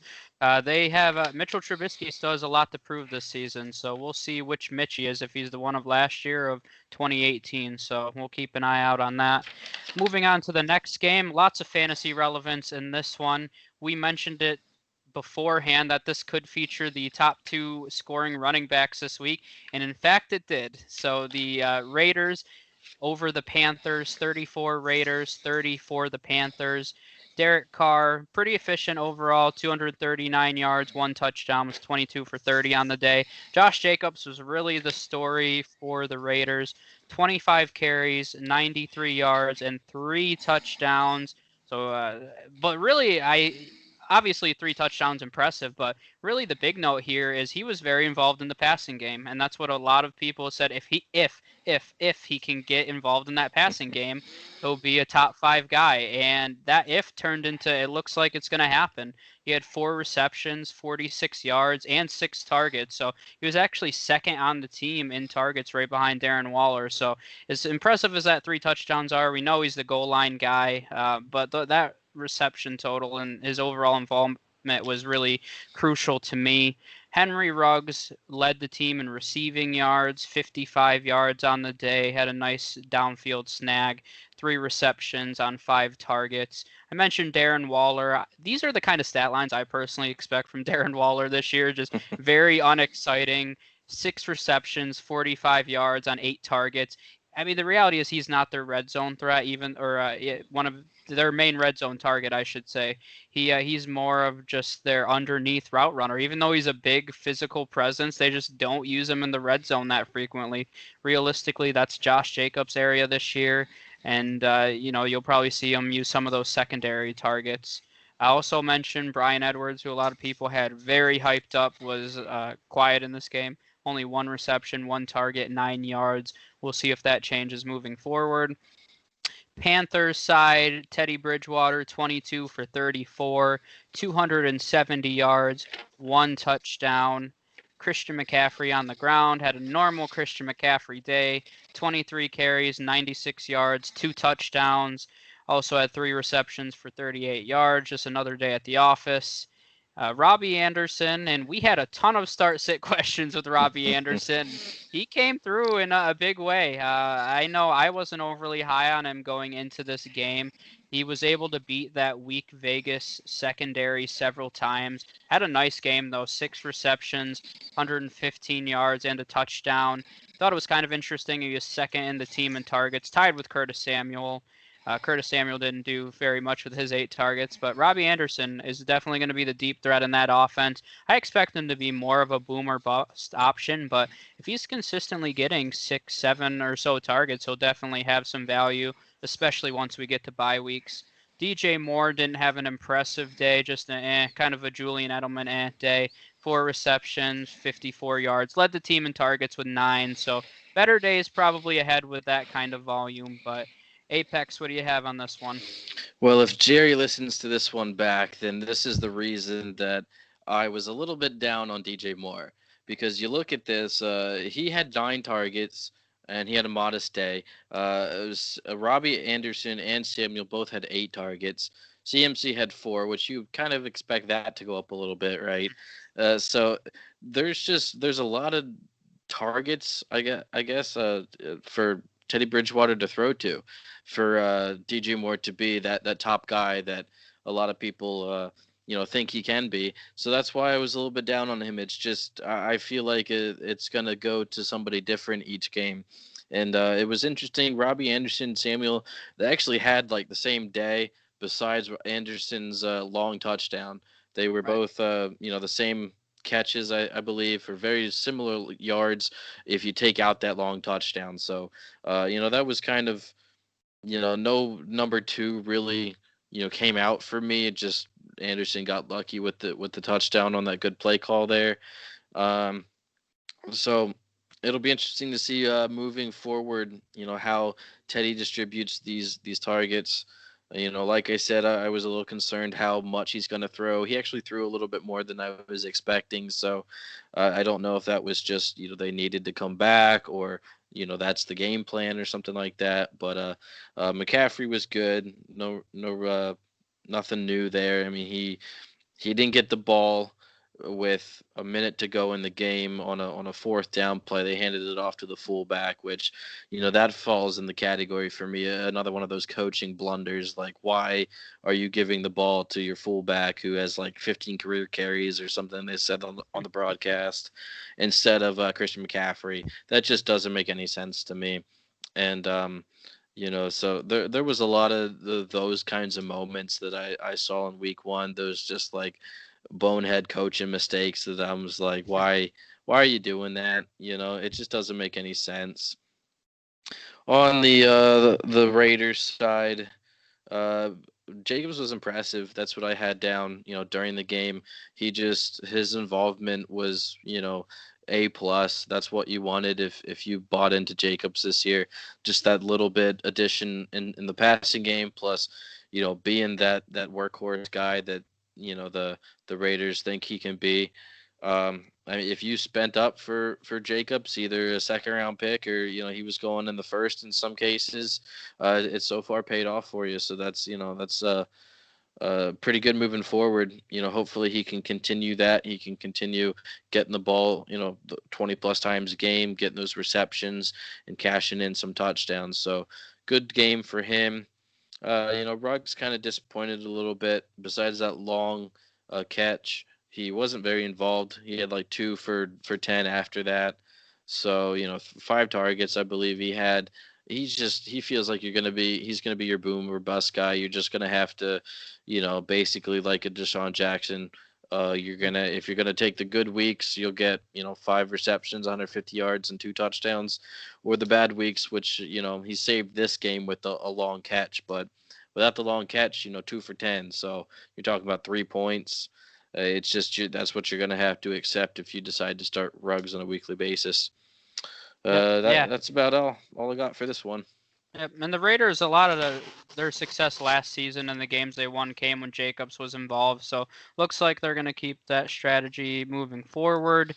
they have Mitchell Trubisky still has a lot to prove this season. So we'll see which Mitch he is, if he's the one of last year of 2018. So we'll keep an eye out on that. Moving on to the next game, lots of fantasy relevance in this one. We mentioned it beforehand that this could feature the top 2 scoring running backs this week, and in fact it did. So the Raiders over the Panthers, 34 Raiders, 30 for the Panthers. Derek Carr, pretty efficient overall, 239 yards, 1 touchdown, was 22 for 30 on the day. Josh Jacobs was really the story for the Raiders, 25 carries, 93 yards, and 3 touchdowns. So, but really, obviously 3 touchdowns impressive, but really the big note here is he was very involved in the passing game, and that's what a lot of people said. If he can get involved in that passing game, he'll be a top 5 guy, and that if turned into, it looks like it's going to happen. He had 4 receptions, 46 yards, and 6 targets, so he was actually second on the team in targets, right behind Darren Waller. So as impressive as that 3 touchdowns are, we know he's the goal line guy, but that reception total and his overall involvement was really crucial to me. Henry Ruggs led the team in receiving yards, 55 yards on the day, had a nice downfield snag, 3 receptions on 5 targets. I mentioned Darren Waller. These are the kind of stat lines I personally expect from Darren Waller this year, just very unexciting. 6 receptions, 45 yards on 8 targets. I mean, the reality is he's not their red zone threat, one of their main red zone target, I should say. He's more of just their underneath route runner. Even though he's a big physical presence, they just don't use him in the red zone that frequently. Realistically, that's Josh Jacobs' area this year, and you'll probably see him use some of those secondary targets. I also mentioned Bryan Edwards, who a lot of people had very hyped up, was quiet in this game. Only 1 reception, 1 target, 9 yards. We'll see if that changes moving forward. Panthers side, Teddy Bridgewater, 22 for 34, 270 yards, 1 touchdown. Christian McCaffrey on the ground had a normal Christian McCaffrey day, 23 carries, 96 yards, 2 touchdowns. Also had 3 receptions for 38 yards. Just another day at the office. Robbie Anderson, and we had a ton of start-sit questions with Robbie Anderson. He came through in a big way. I know I wasn't overly high on him going into this game. He was able to beat that weak Vegas secondary several times. Had a nice game, though. 6 receptions, 115 yards, and a touchdown. Thought it was kind of interesting. He was second in the team in targets, tied with Curtis Samuel. Curtis Samuel didn't do very much with his 8 targets, but Robbie Anderson is definitely going to be the deep threat in that offense. I expect him to be more of a boom or bust option, but if he's consistently getting 6, 7 or so targets, he'll definitely have some value, especially once we get to bye weeks. DJ Moore didn't have an impressive day, just kind of a Julian Edelman day. 4 receptions, 54 yards. Led the team in targets with 9, so better days probably ahead with that kind of volume, but Apex, what do you have on this one? Well, if Jerry listens to this one back, then this is the reason that I was a little bit down on DJ Moore. Because you look at this, he had 9 targets and he had a modest day. It was Robbie Anderson and Samuel both had 8 targets. CMC had 4, which you kind of expect that to go up a little bit, right? So there's a lot of targets, I guess, for Teddy Bridgewater to throw to, for DJ Moore to be that top guy that a lot of people think he can be. So that's why I was a little bit down on him. It's just I feel like it's gonna go to somebody different each game. And it was interesting. Robbie Anderson, Samuel, they actually had like the same day. Besides Anderson's long touchdown, they were both the same catches, I believe, for very similar yards if you take out that long touchdown. So, that was kind of, no number 2 really, came out for me. It just Anderson got lucky with the touchdown on that good play call there. So it'll be interesting to see moving forward, how Teddy distributes these targets. Like I said, I was a little concerned how much he's going to throw. He actually threw a little bit more than I was expecting. So I don't know if that was just, they needed to come back or, that's the game plan or something like that. But McCaffrey was good. No, nothing new there. I mean, he didn't get the ball with a minute to go in the game on a 4th down play. They handed it off to the fullback, which, that falls in the category for me. Another one of those coaching blunders. Like, why are you giving the ball to your fullback who has like 15 career carries or something? They said on the broadcast instead of Christian McCaffrey. That just doesn't make any sense to me. And so there was a lot of those kinds of moments that I saw in week 1. Those just like bonehead coaching mistakes that I was like, why are you doing that? It just doesn't make any sense. On the Raiders side, Jacobs was impressive. That's what I had down, during the game. His involvement was, A+. That's what you wanted if you bought into Jacobs this year. Just that little bit addition in the passing game, plus, being that workhorse guy that, the Raiders think he can be. I mean, if you spent up for Jacobs, either a 2nd round pick or he was going in the 1st in some cases, it's so far paid off for you. So that's pretty good moving forward. Hopefully he can continue that. He can continue getting the ball 20 plus times a game, getting those receptions and cashing in some touchdowns. So good game for him. Ruggs kind of disappointed a little bit. Besides that long catch, he wasn't very involved. He had like 2 for 10 after that. So 5 targets, I believe he had. He feels like he's gonna be your boom or bust guy. You're just gonna have to, basically like a Deshaun Jackson. If you're gonna take the good weeks, you'll get 5 receptions, 150 yards, and 2 touchdowns, or the bad weeks, which he saved this game with a long catch, but without the long catch, 2 for 10. So you're talking about 3 points. It's just that's what you're gonna have to accept if you decide to start Ruggs on a weekly basis. That's about all I got for this one. Yep. And the Raiders, a lot of their success last season and the games they won came when Jacobs was involved. So looks like they're going to keep that strategy moving forward.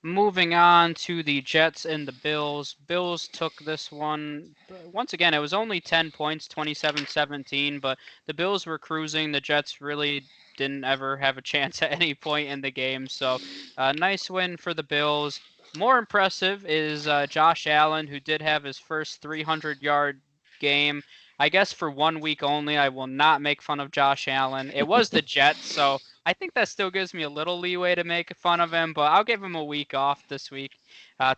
Moving on to the Jets and the Bills. Bills took this one. Once again, it was only 10 points, 27-17, but the Bills were cruising. The Jets really didn't ever have a chance at any point in the game. So, nice win for the Bills. More impressive is Josh Allen, who did have his first 300-yard game. I guess for 1 week only, I will not make fun of Josh Allen. It was the Jets, so I think that still gives me a little leeway to make fun of him, but I'll give him a week off this week.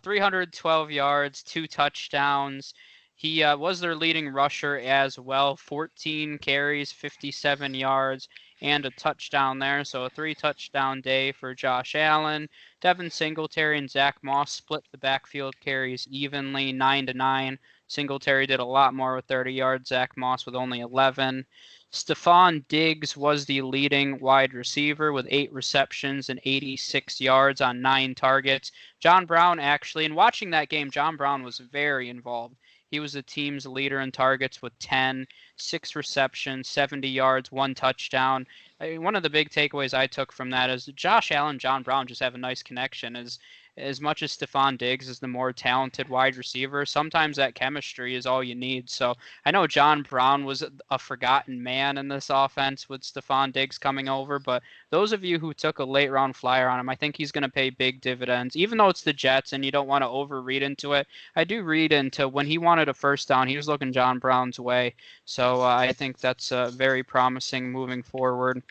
312 yards, 2 touchdowns. He was their leading rusher as well. 14 carries, 57 yards, and a touchdown there. So a 3 touchdown day for Josh Allen. Devin Singletary and Zach Moss split the backfield carries evenly, 9-9. Singletary did a lot more with 30 yards. Zach Moss with only 11. Stephon Diggs was the leading wide receiver with 8 receptions and 86 yards on 9 targets. John Brown actually, in watching that game, John Brown was very involved. He was the team's leader in targets with 10, 6 receptions, 70 yards, 1 touchdown. One of the big takeaways I took from that is Josh Allen, John Brown just have a nice connection. As much as Stephon Diggs is the more talented wide receiver, sometimes that chemistry is all you need. So I know John Brown was a forgotten man in this offense with Stephon Diggs coming over, but those of you who took a late round flyer on him, I think he's going to pay big dividends. Even though it's the Jets and you don't want to overread into it, I do read into when he wanted a first down, he was looking John Brown's way. So I think that's very promising moving forward.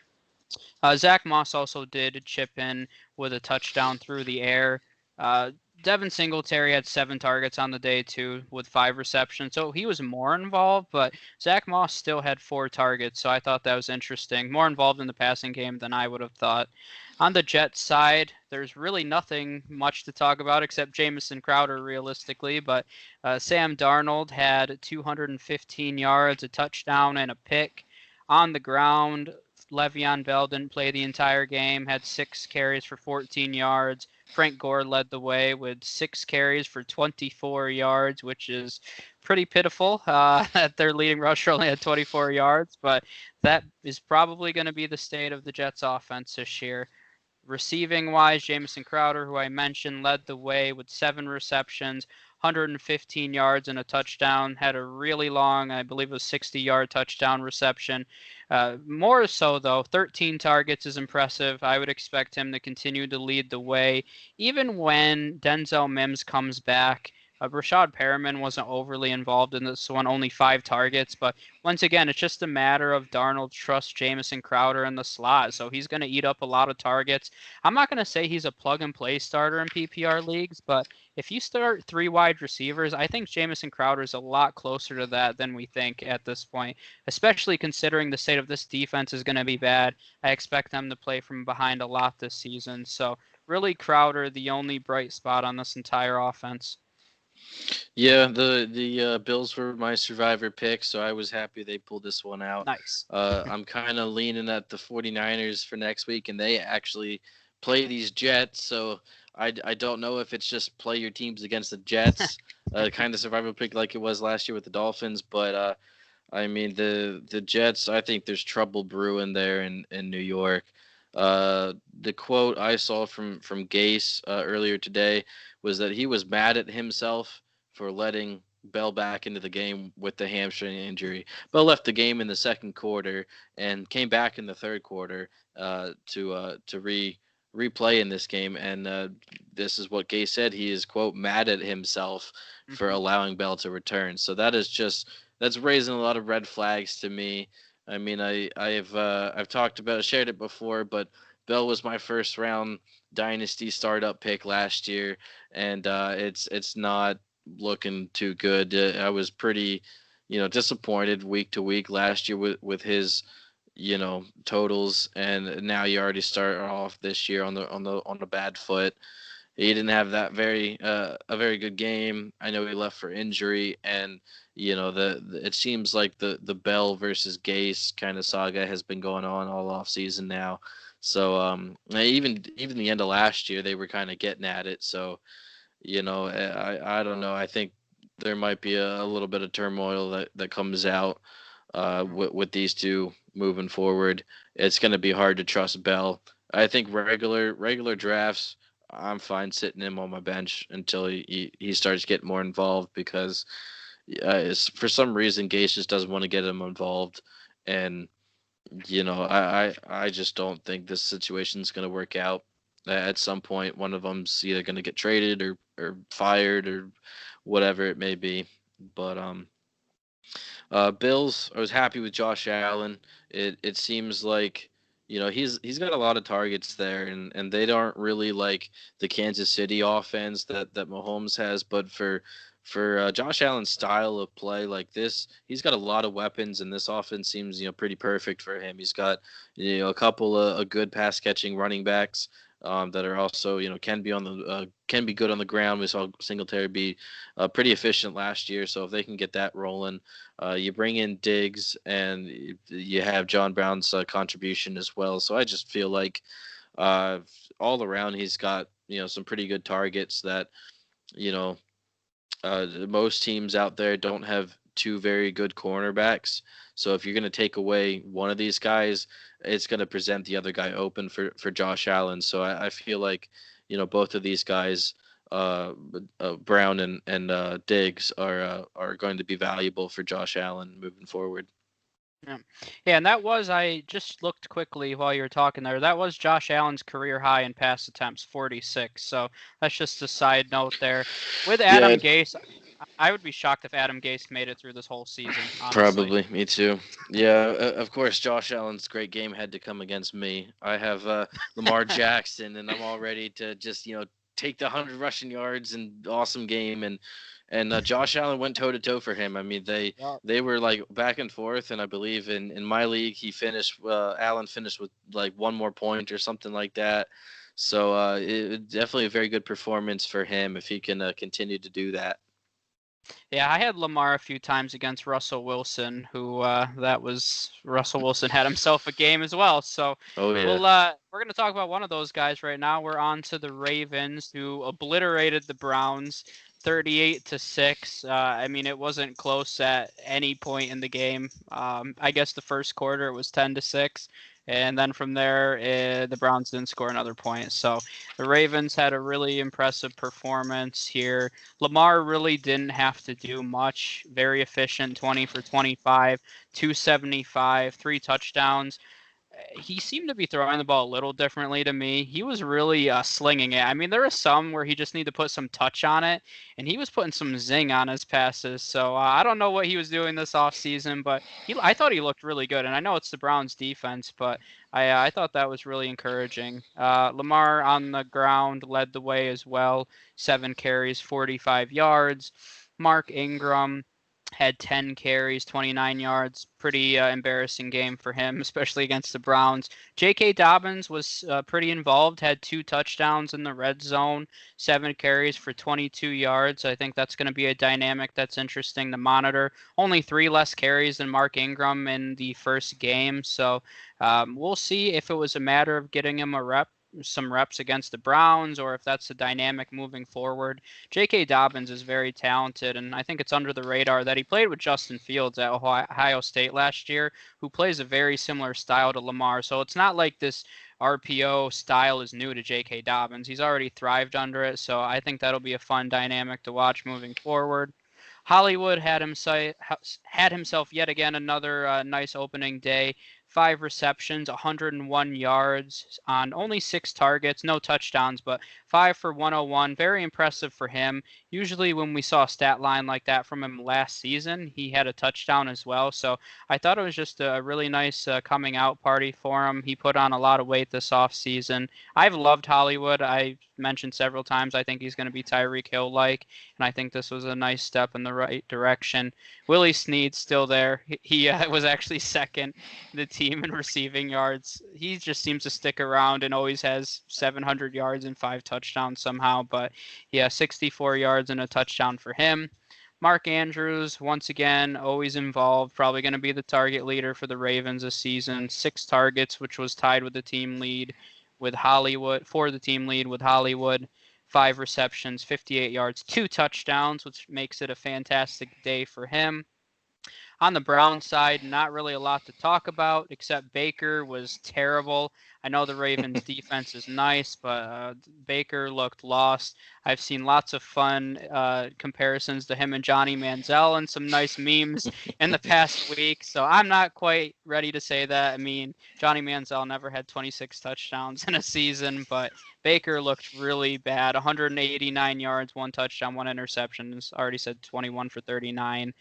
Zach Moss also did chip in with a touchdown through the air. Uh, Devin Singletary had 7 targets on the day too, with 5 receptions, so he was more involved. But Zach Moss still had 4 targets, so I thought that was interesting. More involved in the passing game than I would have thought. On the Jets side, there's really nothing much to talk about except Jamison Crowder, realistically. But Sam Darnold had 215 yards, a touchdown, and a pick on the ground. Le'Veon Bell didn't play the entire game, had 6 carries for 14 yards. Frank Gore led the way with 6 carries for 24 yards, which is pretty pitiful. That their leading rusher only had 24 yards, but that is probably going to be the state of the Jets offense this year. Receiving wise, Jamison Crowder, who I mentioned, led the way with 7 receptions, 115 yards and a touchdown. Had a really long, I believe it was 60-yard touchdown reception. More so, though, 13 targets is impressive. I would expect him to continue to lead the way. Even when Denzel Mims comes back, Rashad Perriman wasn't overly involved in this one, only 5 targets. But once again, it's just a matter of Darnold trusts Jamison Crowder in the slot, so he's going to eat up a lot of targets. I'm not going to say he's a plug-and-play starter in PPR leagues, but if you start 3 wide receivers, I think Jamison Crowder is a lot closer to that than we think at this point, especially considering the state of this defense is going to be bad. I expect them to play from behind a lot this season. So really Crowder, the only bright spot on this entire offense. Yeah, the Bills were my survivor pick, so I was happy they pulled this one out. Nice. I'm kind of leaning at the 49ers for next week, and they actually play these Jets, so I don't know if it's just play your teams against the Jets, kind of survival pick like it was last year with the Dolphins, but I mean the Jets, I think there's trouble brewing there in New York. The quote I saw from Gase earlier today was that he was mad at himself for letting Bell back into the game with the hamstring injury. Bell left the game in the second quarter and came back in the third quarter to replay in this game. And this is what Gase said. He is, quote, mad at himself for allowing Bell to return. So that's raising a lot of red flags to me. I mean, I've talked about, shared it before, but Bell was my first round dynasty startup pick last year, and it's not looking too good. I was pretty, disappointed week to week last year with his, totals, and now you already start off this year on the bad foot. He didn't have that a very good game. I know he left for injury, and it seems like the Bell versus Gase kind of saga has been going on all off season now. So even the end of last year, they were kind of getting at it. So I don't know. I think there might be a little bit of turmoil that comes out with these two moving forward. It's going to be hard to trust Bell. I think regular drafts I'm fine sitting him on my bench until he starts getting more involved because for some reason Gase just doesn't want to get him involved, and I just don't think this situation's going to work out. At some point, one of them's either going to get traded or fired or whatever it may be. But Bills, I was happy with Josh Allen. It seems like he's got a lot of targets there, and they aren't really like the Kansas City offense that Mahomes has. But for Josh Allen's style of play like this, he's got a lot of weapons, and this offense seems pretty perfect for him. He's got a couple of good pass catching running backs. That are also can be can be good on the ground. We saw Singletary be pretty efficient last year, so if they can get that rolling, you bring in Diggs, and you have John Brown's contribution as well. So I just feel like all around he's got some pretty good targets that you know most teams out there don't have two very good cornerbacks. So if you're going to take away one of these guys, it's going to present the other guy open for Josh Allen. So I feel like both of these guys, Brown and Diggs, are going to be valuable for Josh Allen moving forward. Yeah. Yeah, and that was, I just looked quickly while you were talking there. That was Josh Allen's career high in pass attempts, 46. So that's just a side note there. With Yeah, Adam Gase, I would be shocked if Adam Gase made it through this whole season, honestly. probably me too. Yeah, of course, Josh Allen's great game had to come against me. I have Lamar Jackson, and I'm all ready to just take the 100 rushing yards and awesome game, and Josh Allen went toe to toe for him. I mean, Yeah. they were like back and forth, and I believe in my league Allen finished with like one more point or something like that. So definitely a very good performance for him if he can continue to do that. Yeah, I had Lamar a few times against Russell Wilson, who Russell Wilson had himself a game as well. So Oh yeah. we're going to talk about one of those guys right now. We're on to the Ravens, who obliterated the Browns 38-6. I mean, it wasn't close at any point in the game. I guess the first quarter it was 10-6. And then from there, the Browns didn't score another point. So the Ravens had a really impressive performance here. Lamar really didn't have to do much. Very efficient, 20 for 25, 275, 3 touchdowns. He seemed to be throwing the ball a little differently to me. He was really slinging it. I mean, there are some where he just need to put some touch on it, and he was putting some zing on his passes. So I don't know what he was doing this offseason, but I thought he looked really good. And I know it's the Browns defense, but I thought that was really encouraging. Lamar on the ground led the way as well. 7 carries, 45 yards. Mark Ingram had 10 carries, 29 yards. Pretty embarrassing game for him, especially against the Browns. J.K. Dobbins was pretty involved, had 2 touchdowns in the red zone, 7 carries for 22 yards. I think that's going to be a dynamic that's interesting to monitor. Only 3 less carries than Mark Ingram in the first game, so we'll see if it was a matter of getting him some reps against the Browns, or if that's the dynamic moving forward. J.K. Dobbins is very talented, and I think it's under the radar that he played with Justin Fields at Ohio State last year, who plays a very similar style to Lamar. So it's not like this RPO style is new to J.K. Dobbins. He's already thrived under it, so I think that'll be a fun dynamic to watch moving forward. Hollywood had himself yet again another nice opening day. 5 receptions, 101 yards on only 6 targets, no touchdowns, but 5 for 101. Very impressive for him. Usually, when we saw a stat line like that from him last season, he had a touchdown as well. So I thought it was just a really nice coming out party for him. He put on a lot of weight this offseason. I've loved Hollywood. I mentioned several times I think he's going to be Tyreek Hill like, and I think this was a nice step in the right direction. Willie Snead's still there. He was actually second the team in receiving yards. He just seems to stick around and always has 700 yards and 5 touchdowns somehow. But yeah, 64 yards and a touchdown for him. Mark Andrews, once again, always involved, probably going to be the target leader for the Ravens this season. 6 targets, which was tied with the team lead with Hollywood, for the team lead with Hollywood. 5 receptions, 58 yards, 2 touchdowns, which makes it a fantastic day for him. On the Brown side, not really a lot to talk about, except Baker was terrible. I know the Ravens defense is nice, but Baker looked lost. I've seen lots of fun comparisons to him and Johnny Manziel and some nice memes in the past week. So I'm not quite ready to say that. I mean, Johnny Manziel never had 26 touchdowns in a season, but Baker looked really bad. 189 yards, 1 touchdown, 1 interception. As already said, 21 for 39.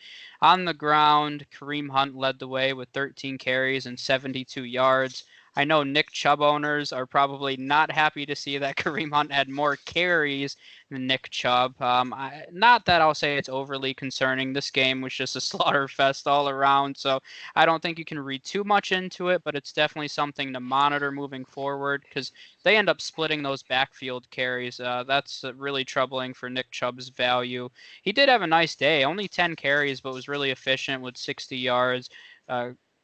On the ground, Kareem Hunt led the way with 13 carries and 72 yards. I know Nick Chubb owners are probably not happy to see that Kareem Hunt had more carries than Nick Chubb. Not that I'll say it's overly concerning. This game was just a slaughter fest all around, so I don't think you can read too much into it, but it's definitely something to monitor moving forward because they end up splitting those backfield carries. That's really troubling for Nick Chubb's value. He did have a nice day, only 10 carries, but was really efficient with 60 yards.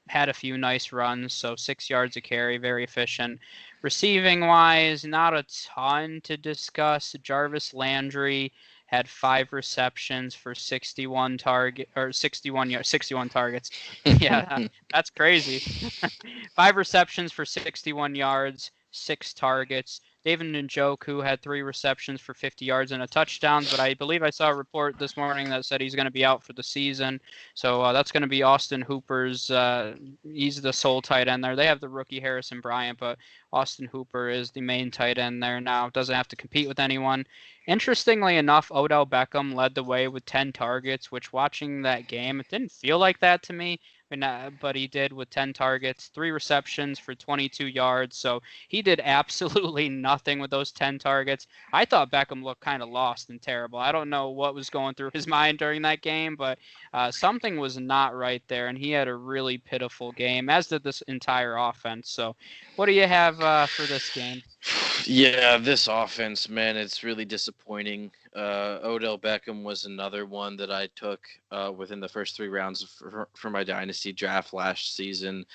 Had a few nice runs, so 6 yards a carry, very efficient. Receiving wise, not a ton to discuss. Jarvis Landry had 5 receptions for 61 targets. Yeah, that's crazy. 5 receptions for 61 yards, 6 targets. David Njoku had 3 receptions for 50 yards and a touchdown, but I believe I saw a report this morning that said he's going to be out for the season. So that's going to be Austin Hooper's. He's the sole tight end there. They have the rookie Harrison Bryant, but Austin Hooper is the main tight end there now. Doesn't have to compete with anyone. Interestingly enough, Odell Beckham led the way with 10 targets, which watching that game, it didn't feel like that to me. But he did with 10 targets, 3 receptions for 22 yards. So he did absolutely nothing with those 10 targets. I thought Beckham looked kind of lost and terrible. I don't know what was going through his mind during that game, but something was not right there, and he had a really pitiful game, as did this entire offense. So what do you have for this game? Yeah, this offense, man, it's really disappointing. Odell Beckham was another one that I took within the first 3 rounds for my dynasty draft last season.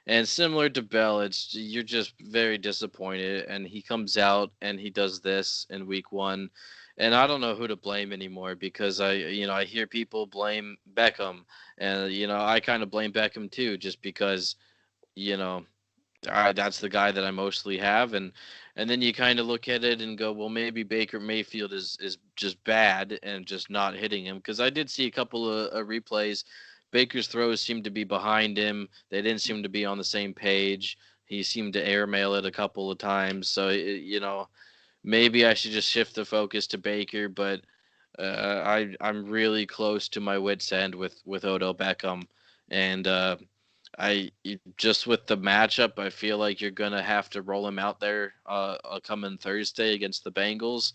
And similar to Bell, you're just very disappointed. And he comes out and he does this in week 1. And I don't know who to blame anymore because I hear people blame Beckham. And, I kind of blame Beckham too, just because, you know, that's the guy that I mostly have, and then you kind of look at it and go, well, maybe Baker Mayfield is just bad and just not hitting him, because I did see a couple of replays. Baker's throws seemed to be behind him. They didn't seem to be on the same page. He seemed to airmail it a couple of times. So maybe I should just shift the focus to Baker, but I'm really close to my wits end with Odell Beckham, and just with the matchup, I feel like you're gonna have to roll him out there coming Thursday against the Bengals.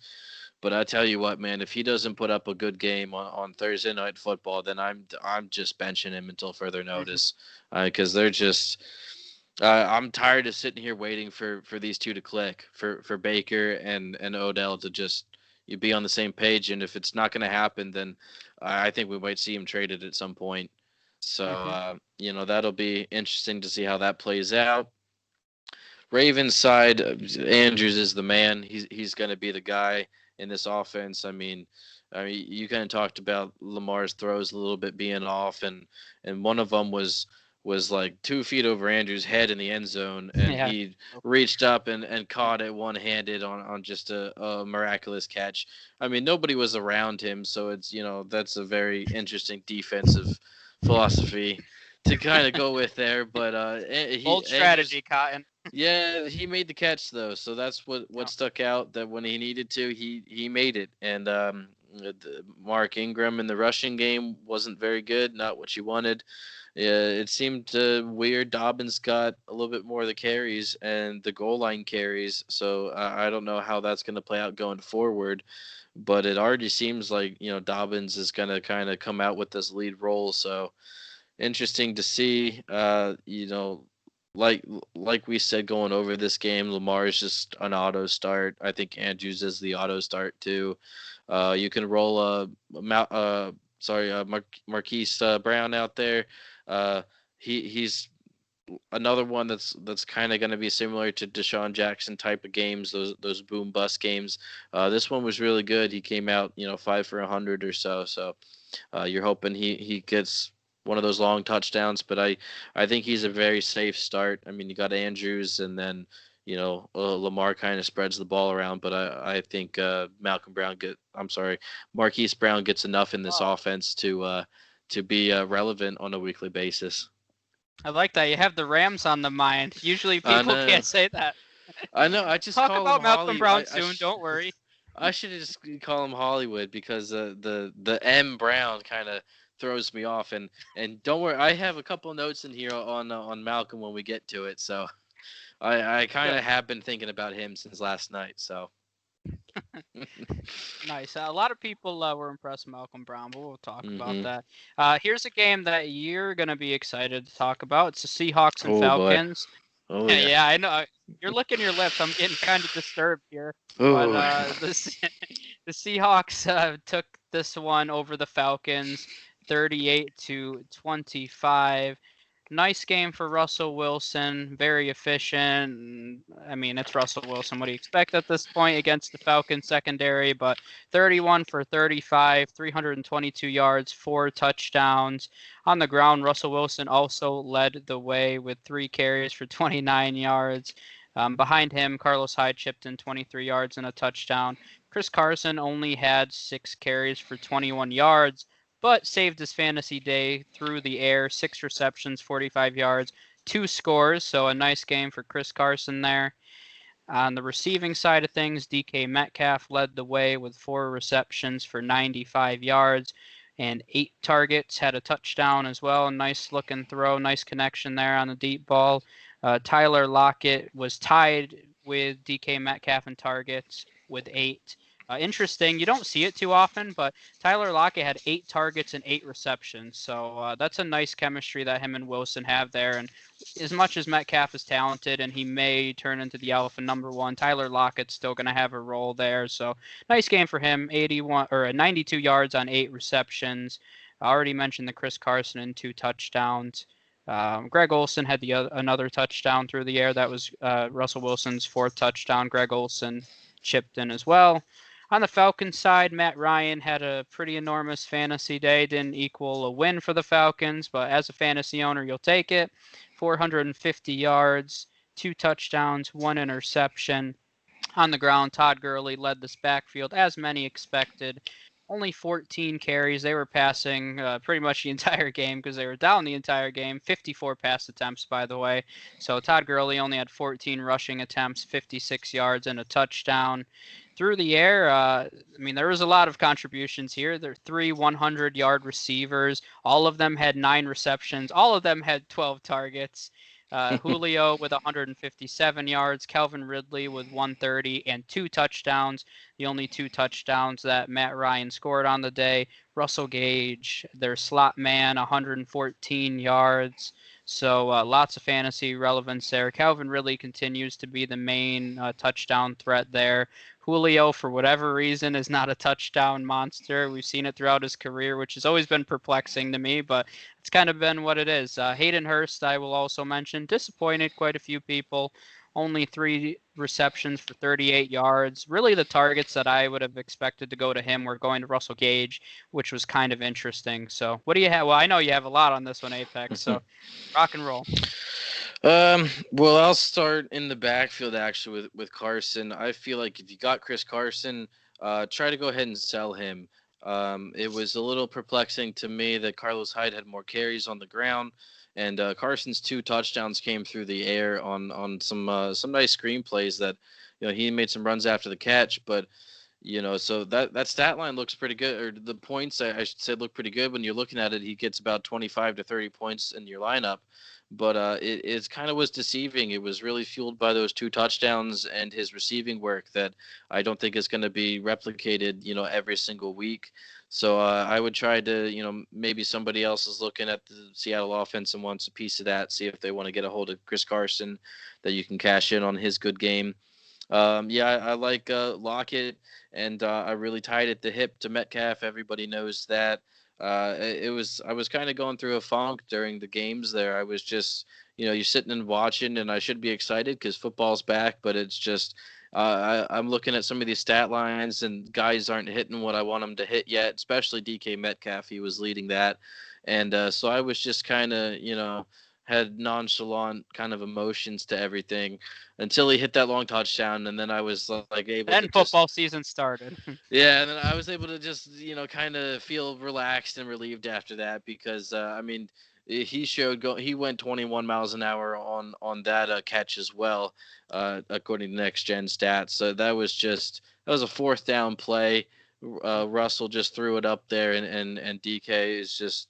But I tell you what, man, if he doesn't put up a good game on Thursday Night Football, then I'm just benching him until further notice, because they're just. I'm tired of sitting here waiting for these two to click, for Baker and Odell to just you be on the same page. And if it's not going to happen, then I think we might see him traded at some point. So, that'll be interesting to see how that plays out. Ravens side, Andrews is the man. He's going to be the guy in this offense. I mean, you kind of talked about Lamar's throws a little bit being off, and one of them was like 2 feet over Andrews' head in the end zone, and he reached up and caught it one-handed on just a miraculous catch. I mean, nobody was around him, so it's that's a very interesting defensive philosophy to kind of go with there, but old strategy, Cotton. Yeah, he made the catch though, so that's what stuck out. That when he needed to, he made it. And Mark Ingram in the rushing game wasn't very good, not what you wanted. It seemed weird. Dobbins got a little bit more of the carries and the goal line carries, so I don't know how that's going to play out going forward. But it already seems like Dobbins is going to kind of come out with this lead role, so interesting to see. Like we said going over this game, Lamar is just an auto start. I think Andrews is the auto start too. You can roll Marquise Brown out there. He's another one that's kind of going to be similar to Deshaun Jackson type of games, those boom bust games. This one was really good. He came out 5 for 100 or so. So you're hoping he gets one of those long touchdowns, but I think he's a very safe start. I mean, you got Andrews, and then Lamar kind of spreads the ball around, but I think Marquise Brown gets enough in this Wow. offense to be relevant on a weekly basis. I like that. You have the Rams on the mind. Usually I people know, can't say that. I know. I just Talk call him about Malcolm Holly. Brown soon. Don't worry. I should just call him Hollywood because the M Brown kind of throws me off. And don't worry, I have a couple notes in here on Malcolm when we get to it. So I kind Good. of have been thinking about him since last night. So Nice. A lot of people were impressed with Malcolm Brown, but we'll talk about hmm that. Here's a game that you're going to be excited to talk about. It's the Seahawks and oh boy, Falcons. oh yeah, Yeah, I know. You're licking your lips. I'm getting kind of disturbed here. But oh the Seahawks took this one over the Falcons, 38-25. Nice game for Russell Wilson. Very efficient. I mean, it's Russell Wilson. What do you expect at this point against the Falcons secondary? But 31 for 35, 322 yards, 4 touchdowns. On the ground, Russell Wilson also led the way with 3 carries for 29 yards. Behind him, Carlos Hyde chipped in 23 yards and a touchdown. Chris Carson only had 6 carries for 21 yards, but saved his fantasy day through the air. 6 receptions, 45 yards, 2 scores. So a nice game for Chris Carson there. On the receiving side of things, DK Metcalf led the way with 4 receptions for 95 yards and 8 targets, had a touchdown as well. A nice looking throw, nice connection there on the deep ball. Tyler Lockett was tied with DK Metcalf in targets with 8. Interesting, you don't see it too often, but Tyler Lockett had 8 targets and 8 receptions. So that's a nice chemistry that him and Wilson have there. And as much as Metcalf is talented and he may turn into the alpha number 1, Tyler Lockett's still going to have a role there. So nice game for him. 92 yards on 8 receptions. I already mentioned the Chris Carson and 2 touchdowns. Greg Olsen had another touchdown through the air. That was Russell Wilson's 4th touchdown. Greg Olsen chipped in as well. On the Falcons side, Matt Ryan had a pretty enormous fantasy day. Didn't equal a win for the Falcons, but as a fantasy owner, you'll take it. 450 yards, 2 touchdowns, 1 interception. On the ground, Todd Gurley led this backfield, as many expected. Only 14 carries. They were passing pretty much the entire game because they were down the entire game. 54 pass attempts, by the way. So Todd Gurley only had 14 rushing attempts, 56 yards, and a touchdown. Through the air, I mean, there was a lot of contributions here. There are 3 100-yard receivers. All of them had 9 receptions. All of them had 12 targets. Julio with 157 yards, Calvin Ridley with 130 and 2 touchdowns. The only 2 touchdowns that Matt Ryan scored on the day. Russell Gage, their slot man, 114 yards. So lots of fantasy relevance there. Calvin Ridley continues to be the main touchdown threat there. Julio, for whatever reason, is not a touchdown monster. We've seen it throughout his career, which has always been perplexing to me, but it's kind of been what it is. Hayden Hurst, I will also mention, disappointed quite a few people. Only 3 receptions for 38 yards. Really, the targets that I would have expected to go to him were going to Russell Gage, which was kind of interesting. So, what do you have? Well, I know you have a lot on this one, Apex. So, rock and roll. Well, I'll start in the backfield actually with Carson. I feel like if you got Chris Carson, try to go ahead and sell him. It was a little perplexing to me that Carlos Hyde had more carries on the ground, and Carson's 2 touchdowns came through the air on some nice screenplays that he made some runs after the catch, but. So that stat line looks pretty good, or the points I should say look pretty good. When you're looking at it, he gets about 25 to 30 points in your lineup, but it kind of was deceiving. It was really fueled by those 2 touchdowns and his receiving work that I don't think is going to be replicated, every single week. So I would try to, maybe somebody else is looking at the Seattle offense and wants a piece of that, see if they want to get a hold of Chris Carson, that you can cash in on his good game. I like Lockett, and I really tied at the hip to Metcalf. Everybody knows that. I was kind of going through a funk during the games there. I was just, you're sitting and watching, and I should be excited because football's back, but it's just, I'm looking at some of these stat lines, and guys aren't hitting what I want them to hit yet, especially DK Metcalf. He was leading that. And so I was just kind of, had nonchalant kind of emotions to everything until he hit that long touchdown, and then I was like able to Then just football season started. yeah, and then I was able to just kind of feel relaxed and relieved after that because I mean he went 21 miles an hour on that catch as well, according to Next Gen Stats. So that was a fourth down play. Russell just threw it up there, and DK is just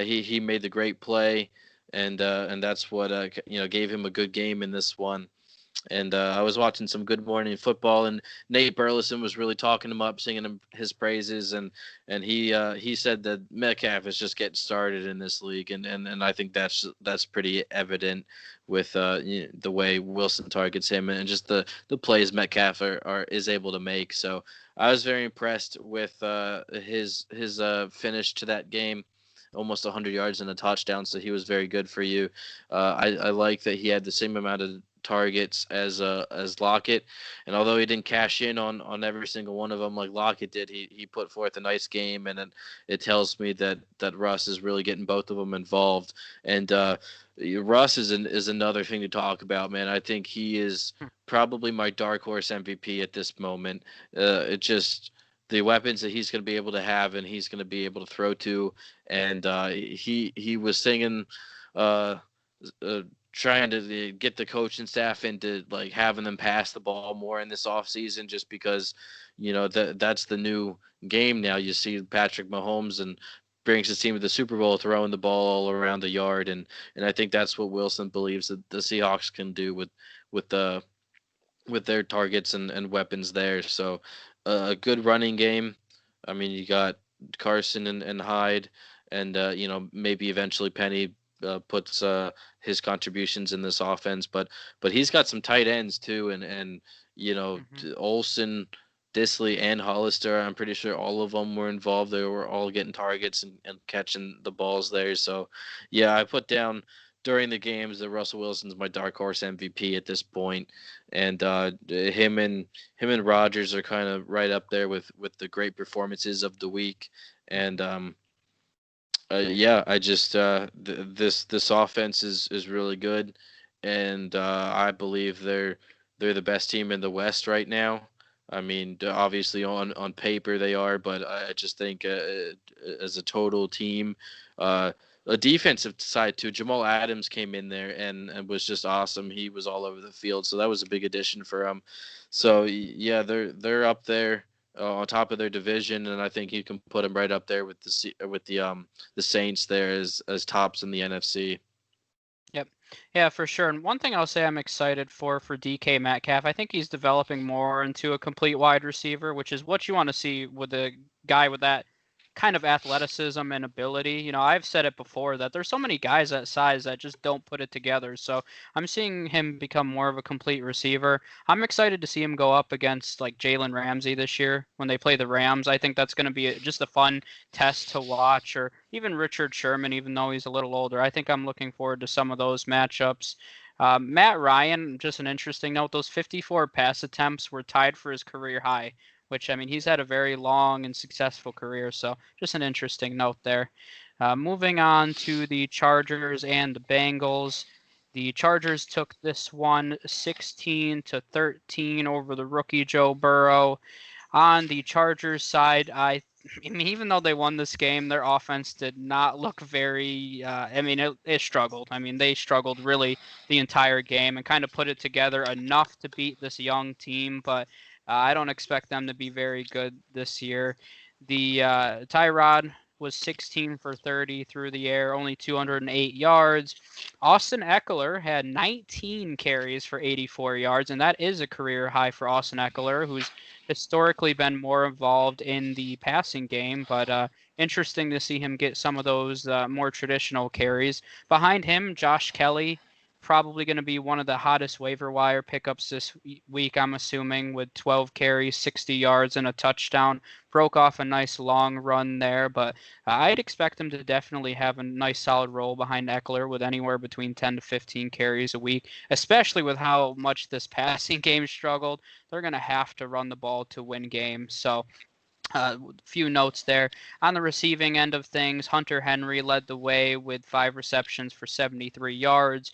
he made the great play, and that's what gave him a good game in this one. And I was watching some Good Morning Football, and Nate Burleson was really talking him up, singing him his praises, and he said that Metcalf is just getting started in this league, and I think that's pretty evident with the way Wilson targets him and just the plays Metcalf is able to make. So I was very impressed with his finish to that game. Almost 100 yards and a touchdown, so he was very good for you. I like that he had the same amount of targets as Lockett, and although he didn't cash in on every single one of them like Lockett did, he put forth a nice game, and it tells me that Russ is really getting both of them involved. And Russ is another thing to talk about, man. I think he is probably my dark horse MVP at this moment. It just the weapons that he's going to be able to have and he's going to be able to throw to, and he was singing. Trying to get the coaching staff into like having them pass the ball more in this offseason just because that's the new game now. You see Patrick Mahomes and brings his team to the Super Bowl throwing the ball all around the yard, and I think that's what Wilson believes that the Seahawks can do with the with their targets and weapons there. So a good running game. I mean, you got Carson and Hyde, and maybe eventually Penny puts his contributions in this offense, but he's got some tight ends too, and Olsen, Disley, and Hollister. I'm pretty sure all of them were involved. They were all getting targets and catching the balls there. So yeah, I put down during the games that Russell Wilson's my dark horse MVP at this point, and him and Rodgers are kind of right up there with the great performances of the week, and yeah, I just this offense is really good, and I believe they're the best team in the West right now. I mean, obviously on paper they are, but I just think as a total team, a defensive side too. Jamal Adams came in there and was just awesome. He was all over the field, so that was a big addition for them. So yeah, they're up there on top of their division, and I think you can put them right up there with the Saints there as tops in the NFC. Yep. Yeah, for sure. And one thing I'll say I'm excited for DK Metcalf, I think he's developing more into a complete wide receiver, which is what you want to see with a guy with that kind of athleticism and ability. I've said it before that there's so many guys that size that just don't put it together. So I'm seeing him become more of a complete receiver. I'm excited to see him go up against like Jalen Ramsey this year when they play the Rams. I think that's going to be just a fun test to watch, or even Richard Sherman, even though he's a little older. I think I'm looking forward to some of those matchups. Matt Ryan, just an interesting note, those 54 pass attempts were tied for his career high, which, I mean, he's had a very long and successful career. So just an interesting note there. Moving on to the Chargers and the Bengals. The Chargers took this one 16-13 over the rookie Joe Burrow. On the Chargers side, I mean, even though they won this game, their offense did not look very. It struggled. I mean, they struggled really the entire game and kind of put it together enough to beat this young team, but I don't expect them to be very good this year. The Tyrod was 16 for 30 through the air, only 208 yards. Austin Eckler had 19 carries for 84 yards, and that is a career high for Austin Eckler, who's historically been more involved in the passing game, but interesting to see him get some of those more traditional carries. Behind him, Josh Kelly, probably going to be one of the hottest waiver wire pickups this week, I'm assuming, with 12 carries, 60 yards, and a touchdown. Broke off a nice long run there, but I'd expect him to definitely have a nice solid role behind Eckler with anywhere between 10 to 15 carries a week, especially with how much this passing game struggled. They're going to have to run the ball to win games. So Few notes there. On the receiving end of things, Hunter Henry led the way with 5 receptions for 73 yards,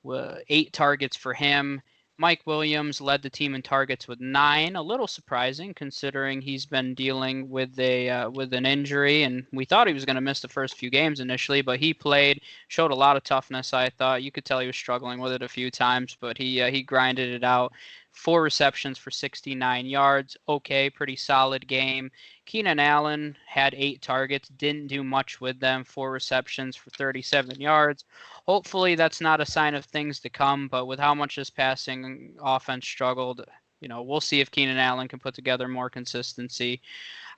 8 targets for him. Mike Williams led the team in targets with 9. A little surprising considering he's been dealing with an injury, and we thought he was going to miss the first few games initially, but he played, showed a lot of toughness. I thought you could tell he was struggling with it a few times, but he grinded it out. 4 receptions for 69 yards. Okay, pretty solid game. Keenan Allen had 8 targets, didn't do much with them. 4 receptions for 37 yards. Hopefully that's not a sign of things to come, but with how much this passing offense struggled, we'll see if Keenan Allen can put together more consistency.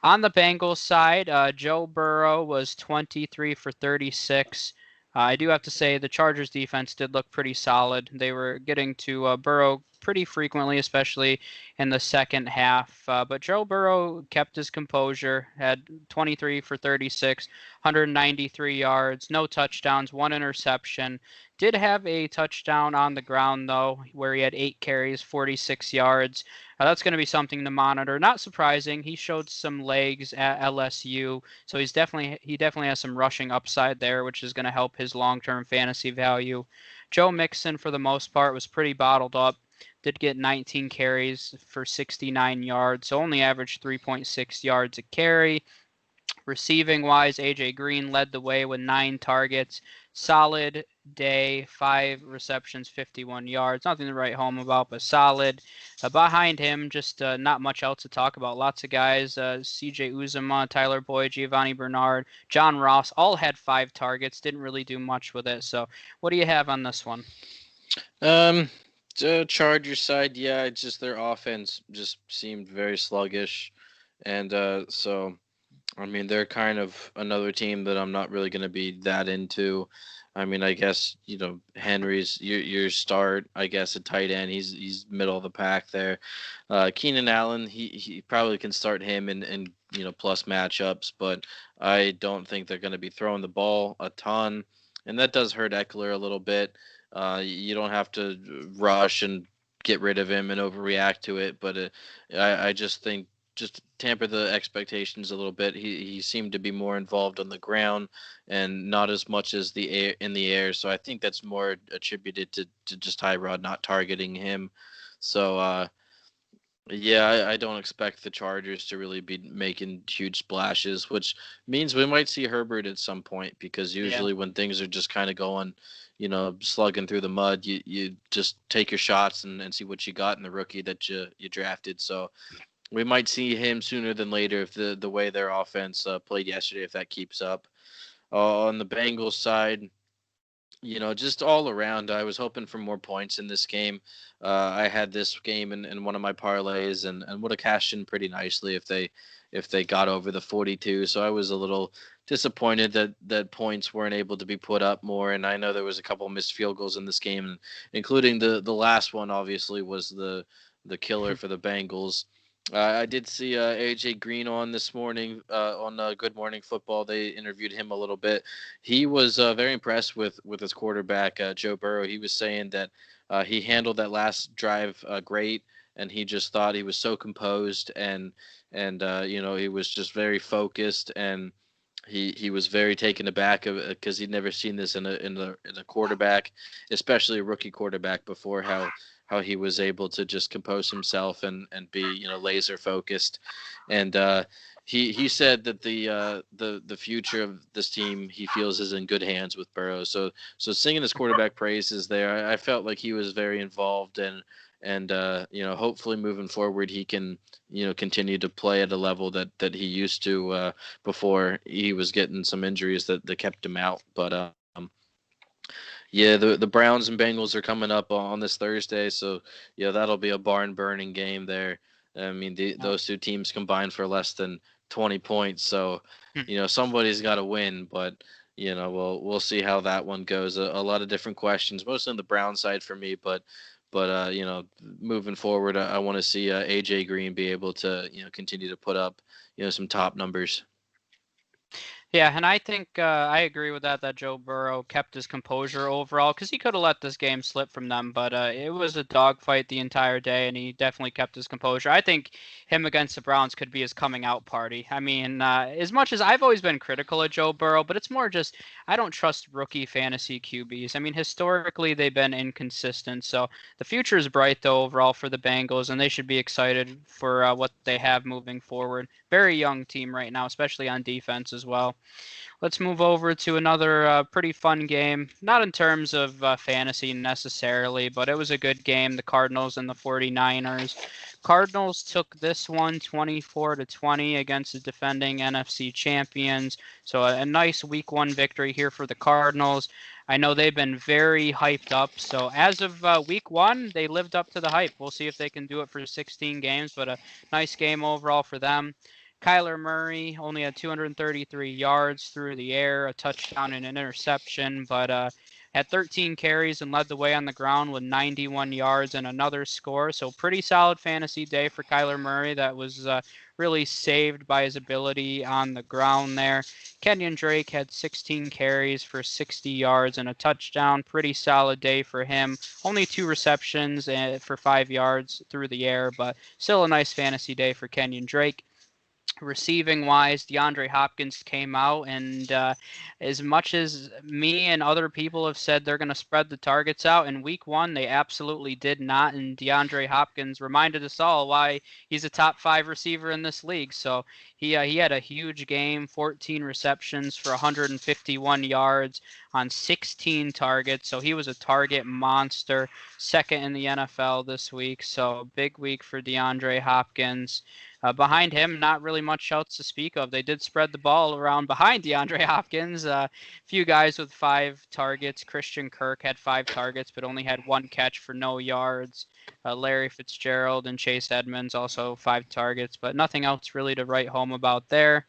On the Bengals side, Joe Burrow was 23 for 36. I do have to say the Chargers defense did look pretty solid. They were getting to Burrow pretty frequently, especially in the second half. But Joe Burrow kept his composure, had 23 for 36, 193 yards, no touchdowns, 1 interception. Did have a touchdown on the ground, though, where he had 8 carries, 46 yards. That's going to be something to monitor. Not surprising. He showed some legs at LSU, so he definitely has some rushing upside there, which is going to help his long-term fantasy value. Joe Mixon, for the most part, was pretty bottled up. Did get 19 carries for 69 yards, so only averaged 3.6 yards a carry. Receiving wise, AJ Green led the way with 9 targets. Solid day, 5 receptions, 51 yards. Nothing to write home about, but solid. Behind him, just not much else to talk about. Lots of guys. CJ Uzomah, Tyler Boyd, Giovanni Bernard, John Ross, all had 5 targets. Didn't really do much with it. So, what do you have on this one? The Chargers side, yeah, it's just their offense just seemed very sluggish, and so I mean they're kind of another team that I'm not really going to be that into. I mean, I guess Henry's your start. I guess a tight end. He's middle of the pack there. Keenan Allen, he probably can start him in plus matchups, but I don't think they're going to be throwing the ball a ton, and that does hurt Eckler a little bit. You don't have to rush and get rid of him and overreact to it, but I just think just tamper the expectations a little bit. He seemed to be more involved on the ground and not as much as the air in the air. So I think that's more attributed to just Tyrod not targeting him. So yeah, I don't expect the Chargers to really be making huge splashes, which means we might see Herbert at some point because usually when things are just kind of going, slugging through the mud, you just take your shots and see what you got in the rookie that you drafted. So we might see him sooner than later if the way their offense played yesterday, if that keeps up. On the Bengals side, just all around, I was hoping for more points in this game. I had this game in one of my parlays and would have cashed in pretty nicely if they got over the 42. So I was a little disappointed that points weren't able to be put up more. And I know there was a couple missed field goals in this game, including the last one. Obviously, was the killer for the Bengals. I did see AJ Green on this morning on Good Morning Football. They interviewed him a little bit. He was very impressed with his quarterback, Joe Burrow. He was saying that he handled that last drive great, and he just thought he was so composed and he was just very focused, and he was very taken aback because he'd never seen this in a quarterback, especially a rookie quarterback before. How he was able to just compose himself and be laser focused, and he said that the future of this team he feels is in good hands with Burrow. So singing his quarterback praises there, I felt like he was very involved and hopefully moving forward he can continue to play at a level that he used to before he was getting some injuries that kept him out. But yeah, the Browns and Bengals are coming up on this Thursday, so yeah, that'll be a barn burning game there. I mean, those two teams combined for less than 20 points, so somebody's got to win. But we'll see how that one goes. A lot of different questions, mostly on the Brown side for me, but moving forward, I want to see AJ Green be able to continue to put up some top numbers. Yeah, and I think I agree with that Joe Burrow kept his composure overall because he could have let this game slip from them, but it was a dogfight the entire day, and he definitely kept his composure. I think him against the Browns could be his coming out party. I mean, as much as I've always been critical of Joe Burrow, but it's more just I don't trust rookie fantasy QBs. I mean, historically they've been inconsistent, so the future is bright though overall for the Bengals, and they should be excited for what they have moving forward. Very young team right now, especially on defense as well. Let's move over to another pretty fun game. Not in terms of fantasy necessarily, but it was a good game. The Cardinals and the 49ers. Cardinals took this one 24-20 against the defending NFC champions. So a nice week one victory here for the Cardinals. I know they've been very hyped up. So as of week one, they lived up to the hype. We'll see if they can do it for 16 games, but a nice game overall for them. Kyler Murray only had 233 yards through the air, a touchdown and an interception, but had 13 carries and led the way on the ground with 91 yards and another score. So pretty solid fantasy day for Kyler Murray. That was really saved by his ability on the ground there. Kenyon Drake had 16 carries for 60 yards and a touchdown. Pretty solid day for him. Only 2 receptions for 5 yards through the air, but still a nice fantasy day for Kenyon Drake. Receiving wise, DeAndre Hopkins came out, and as much as me and other people have said they're going to spread the targets out in week one, they absolutely did not. And DeAndre Hopkins reminded us all why he's a top 5 receiver in this league. So he had a huge game, 14 receptions for 151 yards on 16 targets. So he was a target monster, second in the NFL this week. So big week for DeAndre Hopkins. Behind him, not really much else to speak of. They did spread the ball around behind DeAndre Hopkins. A few guys with 5 targets. Christian Kirk had 5 targets, but only had 1 catch for no yards. Larry Fitzgerald and Chase Edmonds also 5 targets, but nothing else really to write home about there.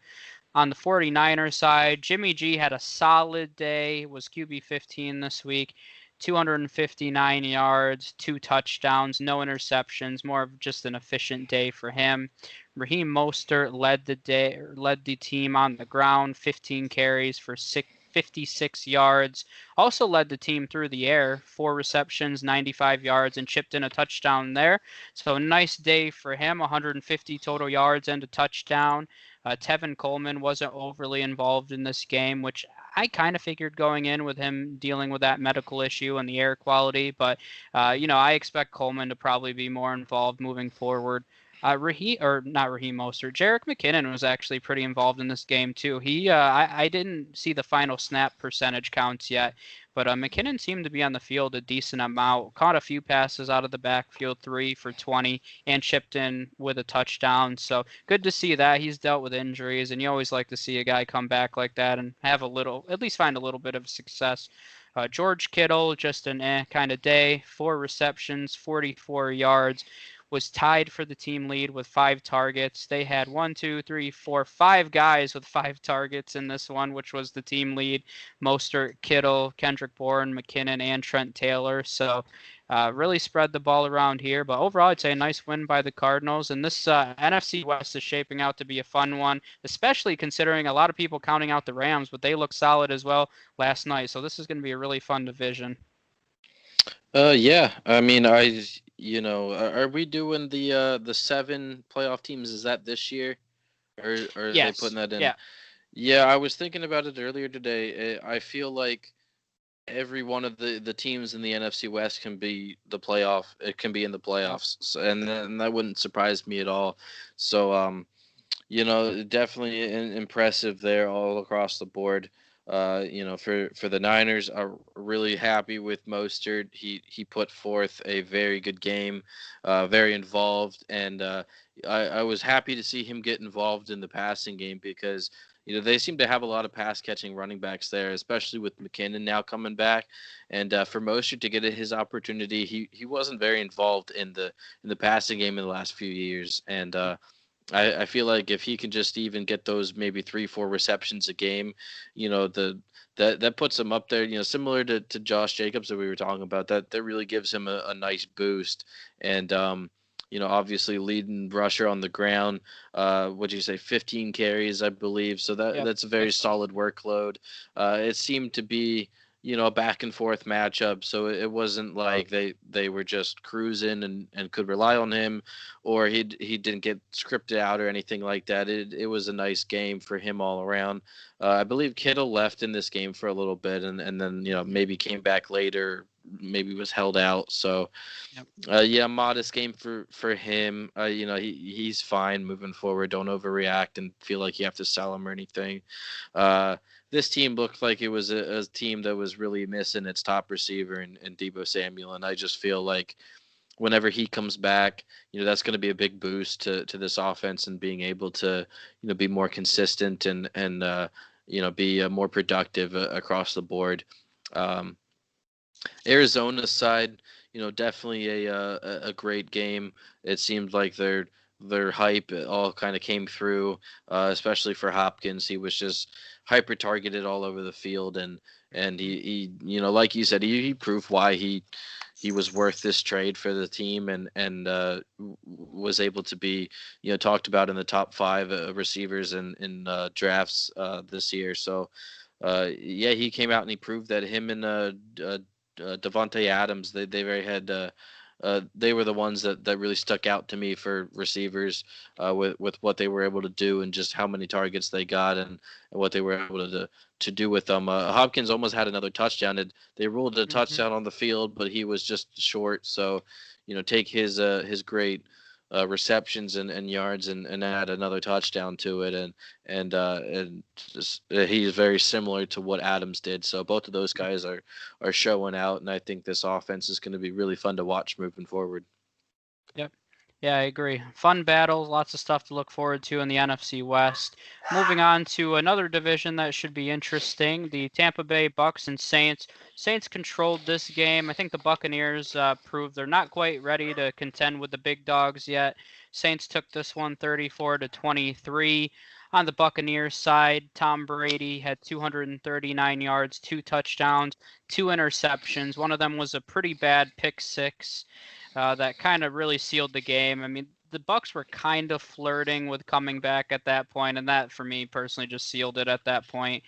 On the 49ers side, Jimmy G had a solid day, was QB 15 this week. 259 yards, 2 touchdowns, no interceptions, more of just an efficient day for him. Raheem Mostert led the team on the ground, 15 carries for 56 yards. Also led the team through the air, 4 receptions, 95 yards, and chipped in a touchdown there. So a nice day for him, 150 total yards and a touchdown. Tevin Coleman wasn't overly involved in this game, which I kind of figured going in with him dealing with that medical issue and the air quality. But, I expect Coleman to probably be more involved moving forward. Not Raheem Mostert. Jerick McKinnon was actually pretty involved in this game too. I didn't see the final snap percentage counts yet, but McKinnon seemed to be on the field a decent amount. Caught a few passes out of the backfield, 3 for 20, and chipped in with a touchdown. So good to see that. He's dealt with injuries, and you always like to see a guy come back like that and have at least find a little bit of success. George Kittle, just an kind of day, 4 receptions, 44 yards, was tied for the team lead with 5 targets. They had 5 guys with 5 targets in this one, which was the team lead. Mostert, Kittle, Kendrick Bourne, McKinnon, and Trent Taylor. So really spread the ball around here. But overall, I'd say a nice win by the Cardinals. And this NFC West is shaping out to be a fun one, especially considering a lot of people counting out the Rams, but they look solid as well last night. So this is going to be a really fun division. Yeah. I mean, are we doing the 7 playoff teams? Is that this year, or are Yes. they putting that in? Yeah. Yeah, I was thinking about it earlier today. I feel like every one of the teams in the NFC West can be the playoff. It can be in the playoffs, so, and that wouldn't surprise me at all. So, definitely impressive there all across the board. For the Niners, are really happy with Mostert. He put forth a very good game, very involved, and I was happy to see him get involved in the passing game because they seem to have a lot of pass catching running backs there, especially with McKinnon now coming back, and for Mostert to get his opportunity, he wasn't very involved in the passing game in the last few years, and I feel like if he can just even get those maybe 3-4 receptions a game, that puts him up there, similar to Josh Jacobs that we were talking about. That really gives him a nice boost. And obviously leading rusher on the ground. What'd you say, 15 carries, I believe. So Yep. that's a very solid workload. It seemed to be, a back and forth matchup. So it wasn't like they were just cruising and could rely on him, or he didn't get scripted out or anything like that. It was a nice game for him all around. I believe Kittle left in this game for a little bit, and then maybe came back later, maybe was held out. So Yep. yeah, modest game for him. He's fine moving forward. Don't overreact and feel like you have to sell him or anything. Uh, this team looked like it was a team that was really missing its top receiver in Deebo Samuel, and I just feel like whenever he comes back, that's going to be a big boost to this offense and being able to be more consistent and be more productive across the board. Um, Arizona's side, definitely a great game. It seemed like their hype all kind of came through, especially for Hopkins. He was just hyper targeted all over the field, and he like you said, he proved why he was worth this trade for the team, and was able to be talked about in the top 5 receivers in drafts this year. So yeah, he came out and he proved that him and Devontae Adams, they were the ones that really stuck out to me for receivers, with what they were able to do and just how many targets they got, and what they were able to do with them. Hopkins almost had another touchdown, and they ruled a Mm-hmm. touchdown on the field, but he was just short. So, take his great receptions and yards, and add another touchdown to it, and just, he's very similar to what Adams did. So both of those guys are showing out, and I think this offense is going to be really fun to watch moving forward. Yep. Yeah, I agree. Fun battles, lots of stuff to look forward to in the NFC West. Moving on to another division that should be interesting, the Tampa Bay Bucks and Saints. Saints controlled this game. I think the Buccaneers proved they're not quite ready to contend with the big dogs yet. Saints took this one 34-23. On the Buccaneers side, Tom Brady had 239 yards, 2 touchdowns, 2 interceptions. One of them was a pretty bad pick six that kind of really sealed the game. I mean, the Bucks were kind of flirting with coming back at that point, and that for me personally just sealed it at that point.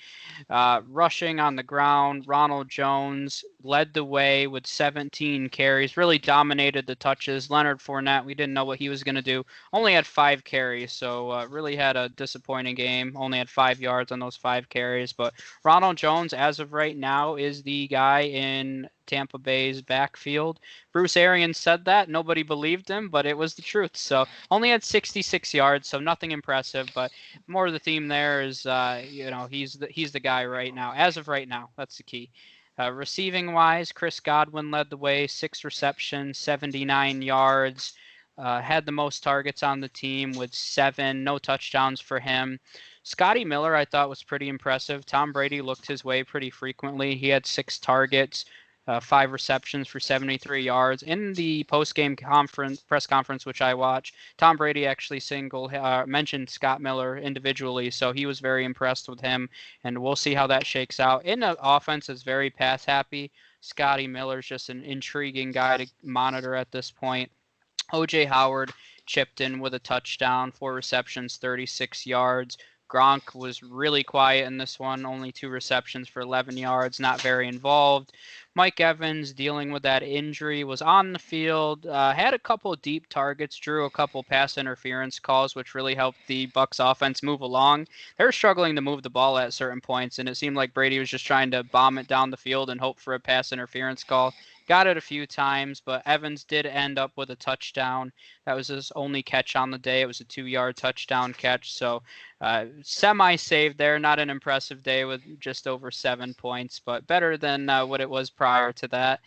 Rushing on the ground, Ronald Jones led the way with 17 carries, really dominated the touches. Leonard Fournette, we didn't know what he was going to do, only had 5 carries, so really had a disappointing game. Only had 5 yards on those 5 carries, but Ronald Jones, as of right now, is the guy in Tampa Bay's backfield. Bruce Arians said that. Nobody believed him, but it was the truth. So only had 66 yards, so nothing impressive, but more of the theme there is, he's the guy right now. As of right now, that's the key. Receiving wise, Chris Godwin led the way, 6 receptions, 79 yards. Had the most targets on the team with 7, no touchdowns for him. Scotty Miller, I thought, was pretty impressive. Tom Brady looked his way pretty frequently. He had 6 targets, 5 receptions for 73 yards. In the post-game press conference, which I watched, Tom Brady actually mentioned Scott Miller individually, so he was very impressed with him, and we'll see how that shakes out. In an offense that's very pass-happy, Scotty Miller's just an intriguing guy to monitor at this point. O.J. Howard chipped in with a touchdown, 4 receptions, 36 yards. Gronk was really quiet in this one, only 2 receptions for 11 yards, not very involved. Mike Evans, dealing with that injury, was on the field, had a couple of deep targets, drew a couple pass interference calls, which really helped the Bucs offense move along. They were struggling to move the ball at certain points, and it seemed like Brady was just trying to bomb it down the field and hope for a pass interference call. Got it a few times, but Evans did end up with a touchdown. That was his only catch on the day. It was a 2-yard touchdown catch, so semi-saved there. Not an impressive day with just over 7 points, but better than what it was prior to that.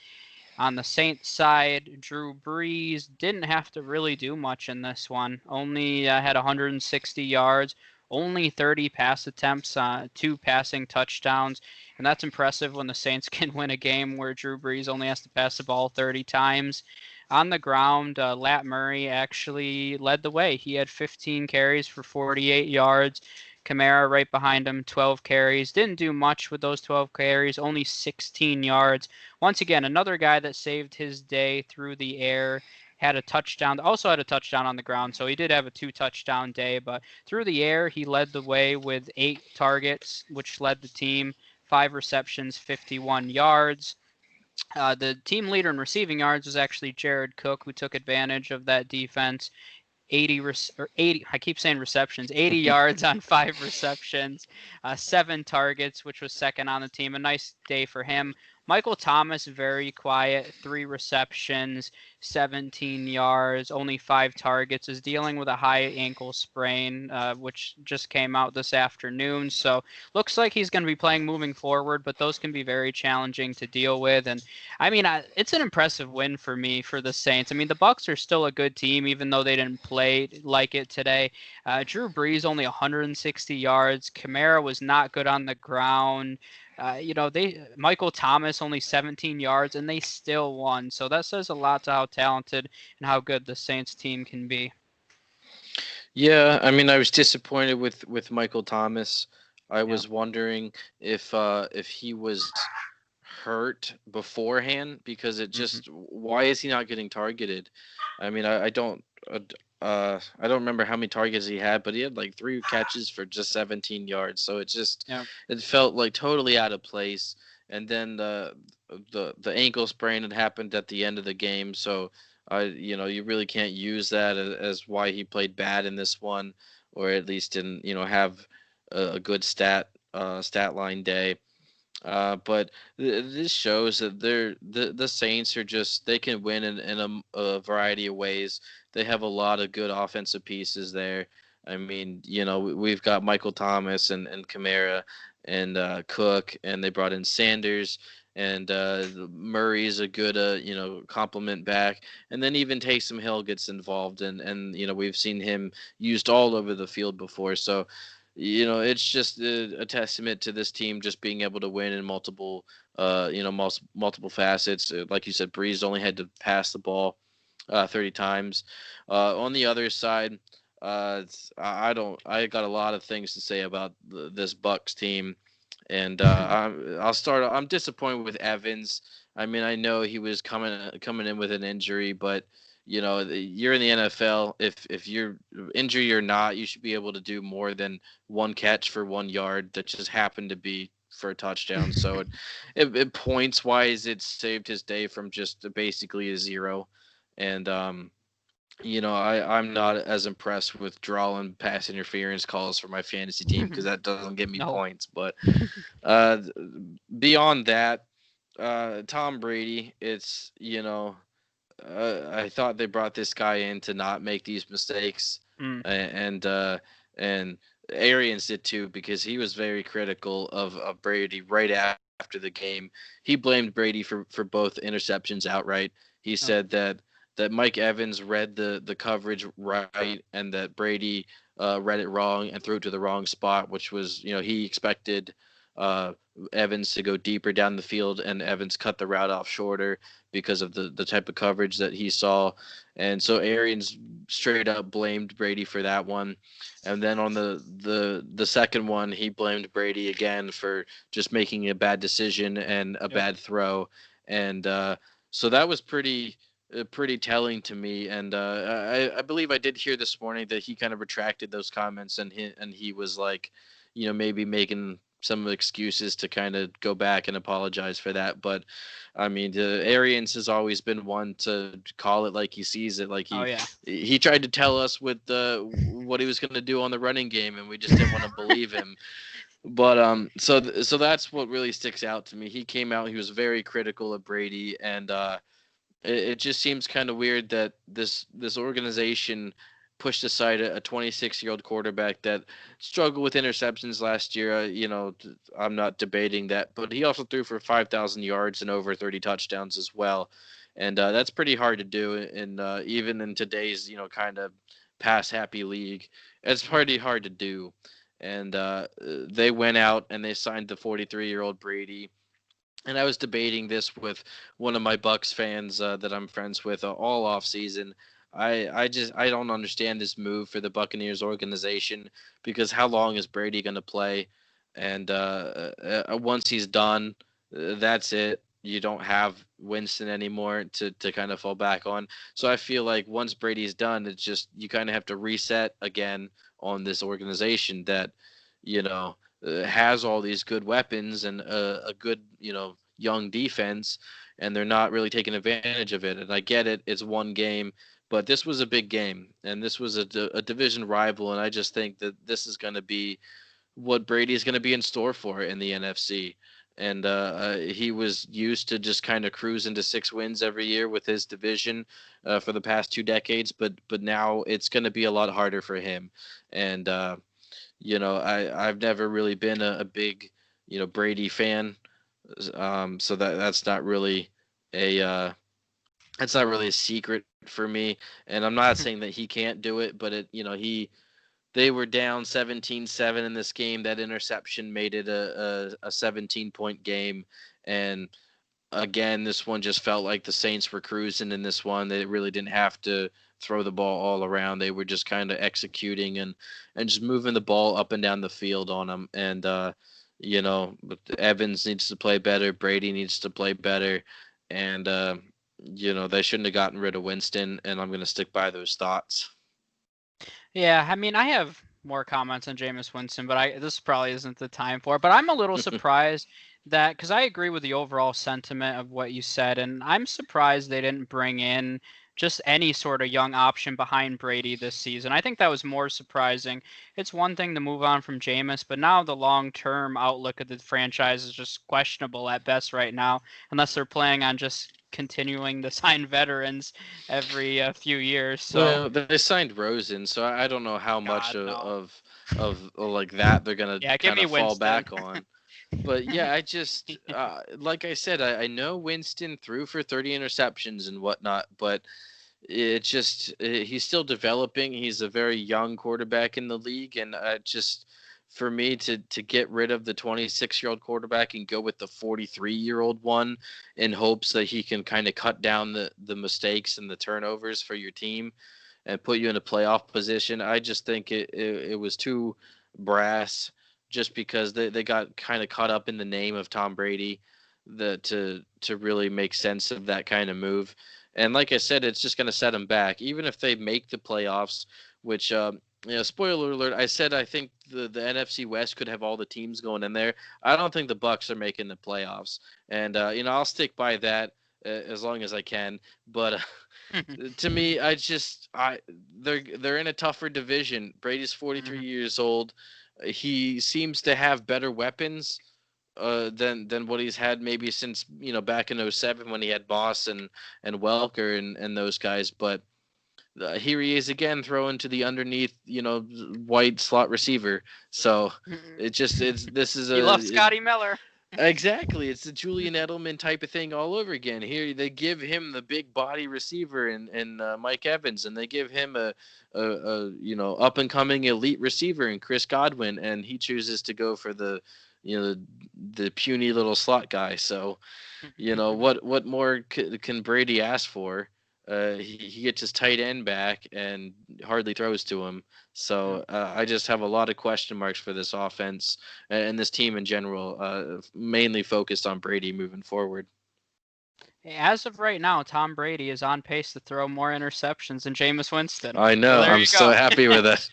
On the Saints side, Drew Brees didn't have to really do much in this one. Only had 160 yards, only 30 pass attempts, 2 passing touchdowns. And that's impressive when the Saints can win a game where Drew Brees only has to pass the ball 30 times. On the ground, Lat Murray actually led the way. He had 15 carries for 48 yards. Kamara right behind him, 12 carries. Didn't do much with those 12 carries, only 16 yards. Once again, another guy that saved his day through the air. had a touchdown, also had a touchdown on the ground. So he did have a 2-touchdown day, but through the air, he led the way with 8 targets, which led the team, 5 receptions, 51 yards. The team leader in receiving yards was actually Jared Cook, who took advantage of that defense. 80, I keep saying receptions, 80 yards on 5 receptions, 7 targets, which was second on the team. A nice day for him. Michael Thomas, very quiet, 3 receptions, 17 yards, only 5 targets, is dealing with a high ankle sprain, which just came out this afternoon. So looks like he's going to be playing moving forward, but those can be very challenging to deal with. And I mean, it's an impressive win for me for the Saints. I mean, the Bucs are still a good team, even though they didn't play like it today. Drew Brees only 160 yards. Kamara was not good on the ground. Michael Thomas only 17 yards, and they still won. So that says a lot to how talented and how good the Saints team can be. Yeah, I mean, I was disappointed with Michael Thomas. I was wondering if he was hurt beforehand, because it just why is he not getting targeted? I mean, I don't remember how many targets he had, but he had like 3 catches for just 17 yards. So it felt like totally out of place. And then the ankle sprain had happened at the end of the game, so you really can't use that as why he played bad in this one, or at least didn't have a good stat line day. But this shows that the Saints are they can win in a variety of ways. They have a lot of good offensive pieces there. I mean, we've got Michael Thomas and Kamara and Cook, and they brought in Sanders, and Murray's a good complement back, and then even Taysom Hill gets involved, and we've seen him used all over the field before. So it's just a testament to this team just being able to win in multiple facets. Like you said, Brees only had to pass the ball 30 times. On the other side, I got a lot of things to say about this Bucs team, and I'm disappointed with Evans. I mean, I know he was coming in with an injury, but you're in the NFL. If you're injured or not, you should be able to do more than 1 catch for 1 yard that just happened to be for a touchdown. So it points wise, it saved his day from just basically a 0. And I'm not as impressed with drawing pass interference calls for my fantasy team, because that doesn't get me points. But beyond that, Tom Brady, it's I thought they brought this guy in to not make these mistakes, and Arians did too, because he was very critical of Brady right after the game. He blamed Brady for both interceptions outright. He said that Mike Evans read the coverage right, and that Brady read it wrong and threw it to the wrong spot, which was he expected Evans to go deeper down the field, and Evans cut the route off shorter because of the type of coverage that he saw. And so Arians straight up blamed Brady for that one. And then on the second one, he blamed Brady again for just making a bad decision and a bad throw. And so that was pretty telling to me. And I believe I did hear this morning that he kind of retracted those comments, and he was like, maybe making some excuses to kind of go back and apologize for that. But I mean, Arians has always been one to call it like he sees it. Like he tried to tell us with what he was going to do on the running game, and we just didn't want to believe him. But so that's what really sticks out to me. He came out, he was very critical of Brady, and it just seems kind of weird that this organization pushed aside a 26-year-old quarterback that struggled with interceptions last year. I'm not debating that, but he also threw for 5,000 yards and over 30 touchdowns as well. And that's pretty hard to do. And even in today's, kind of pass happy league, it's pretty hard to do. And they went out and they signed the 43-year-old Brady. And I was debating this with one of my Bucks fans that I'm friends with all off season. I don't understand this move for the Buccaneers organization, because how long is Brady going to play? And once he's done, that's it. you don't have Winston anymore to kind of fall back on. So I feel like once Brady's done, it's just you kind of have to reset again on this organization that, you know, has all these good weapons and a good, young defense, and they're not really taking advantage of it. And I get it, it's one game, but this was a big game, and this was a division rival, and I just think that this is going to be what Brady is going to be in store for in the NFC. And he was used to just kind of cruise into 6 wins every year with his division for the past 2 decades, but now it's going to be a lot harder for him. And I've never really been a big Brady fan, so that's not really a that's not really a secret for me. And I'm not saying that he can't do it, but they were down 17-7 in this game. That interception made it a 17-point game. And again, this one just felt like the Saints were cruising in this one. They really didn't have to throw the ball all around. They were just kind of executing and just moving the ball up and down the field on them. And, but Evans needs to play better. Brady needs to play better. And, they shouldn't have gotten rid of Winston. And I'm going to stick by those thoughts. Yeah, I mean, I have more comments on Jameis Winston, but this probably isn't the time for it. But I'm a little surprised that, because I agree with the overall sentiment of what you said, and I'm surprised they didn't bring in just any sort of young option behind Brady this season. I think that was more surprising. It's one thing to move on from Jameis, but now the long-term outlook of the franchise is just questionable at best right now, unless they're planning on just continuing to sign veterans every few years. So well, they signed Rosen, so I don't know how much no. of like that they're gonna Yeah, give kind me of fall Winston. back on. But yeah, I just like I said, I know Winston threw for 30 interceptions and whatnot, but it just he's still developing. He's a very young quarterback in the league, and just for me to get rid of the 26-year-old quarterback and go with the 43-year-old one in hopes that he can kind of cut down the mistakes and the turnovers for your team and put you in a playoff position. I just think it was too brass, just because they got kind of caught up in the name of Tom Brady to really make sense of that kind of move. And like I said, it's just going to set them back. Even if they make the playoffs, which, spoiler alert, I said I think the NFC West could have all the teams going in there. I don't think the Bucs are making the playoffs. And, I'll stick by that as long as I can. But to me, they're in a tougher division. Brady's 43 years old. He seems to have better weapons than what he's had maybe since back in 07 when he had Boss and Welker and those guys. But here he is again throwing to the underneath white slot receiver. So this is You love Scotty Miller. Exactly, it's the Julian Edelman type of thing all over again. Here they give him the big body receiver and Mike Evans, and they give him a up and coming elite receiver in Chris Godwin, and he chooses to go for the the puny little slot guy. So what more can Brady ask for? He gets his tight end back and hardly throws to him. So I just have a lot of question marks for this offense and this team in general, mainly focused on Brady moving forward. As of right now, Tom Brady is on pace to throw more interceptions than Jameis Winston. I know. So I'm so happy with it.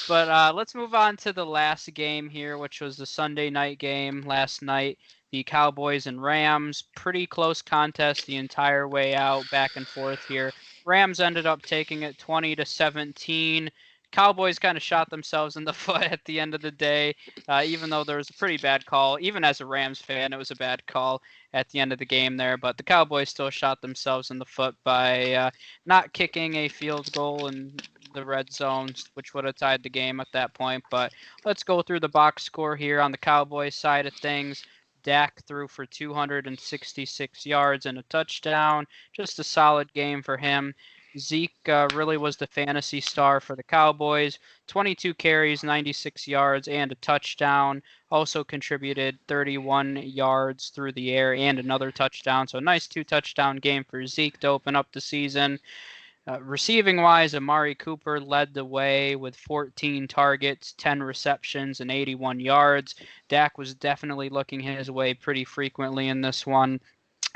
But let's move on to the last game here, which was the Sunday night game last night. The Cowboys and Rams, pretty close contest the entire way out, back and forth here. Rams ended up taking it 20-17. Cowboys kind of shot themselves in the foot at the end of the day, even though there was a pretty bad call. Even as a Rams fan, it was a bad call at the end of the game there. But the Cowboys still shot themselves in the foot by not kicking a field goal in the red zone, which would have tied the game at that point. But let's go through the box score here on the Cowboys side of things. Dak threw for 266 yards and a touchdown. Just a solid game for him. Zeke really was the fantasy star for the Cowboys. 22 carries, 96 yards, and a touchdown. Also contributed 31 yards through the air and another touchdown. So a nice 2-touchdown game for Zeke to open up the season. Receiving wise, Amari Cooper led the way with 14 targets, 10 receptions, and 81 yards. Dak was definitely looking his way pretty frequently in this one.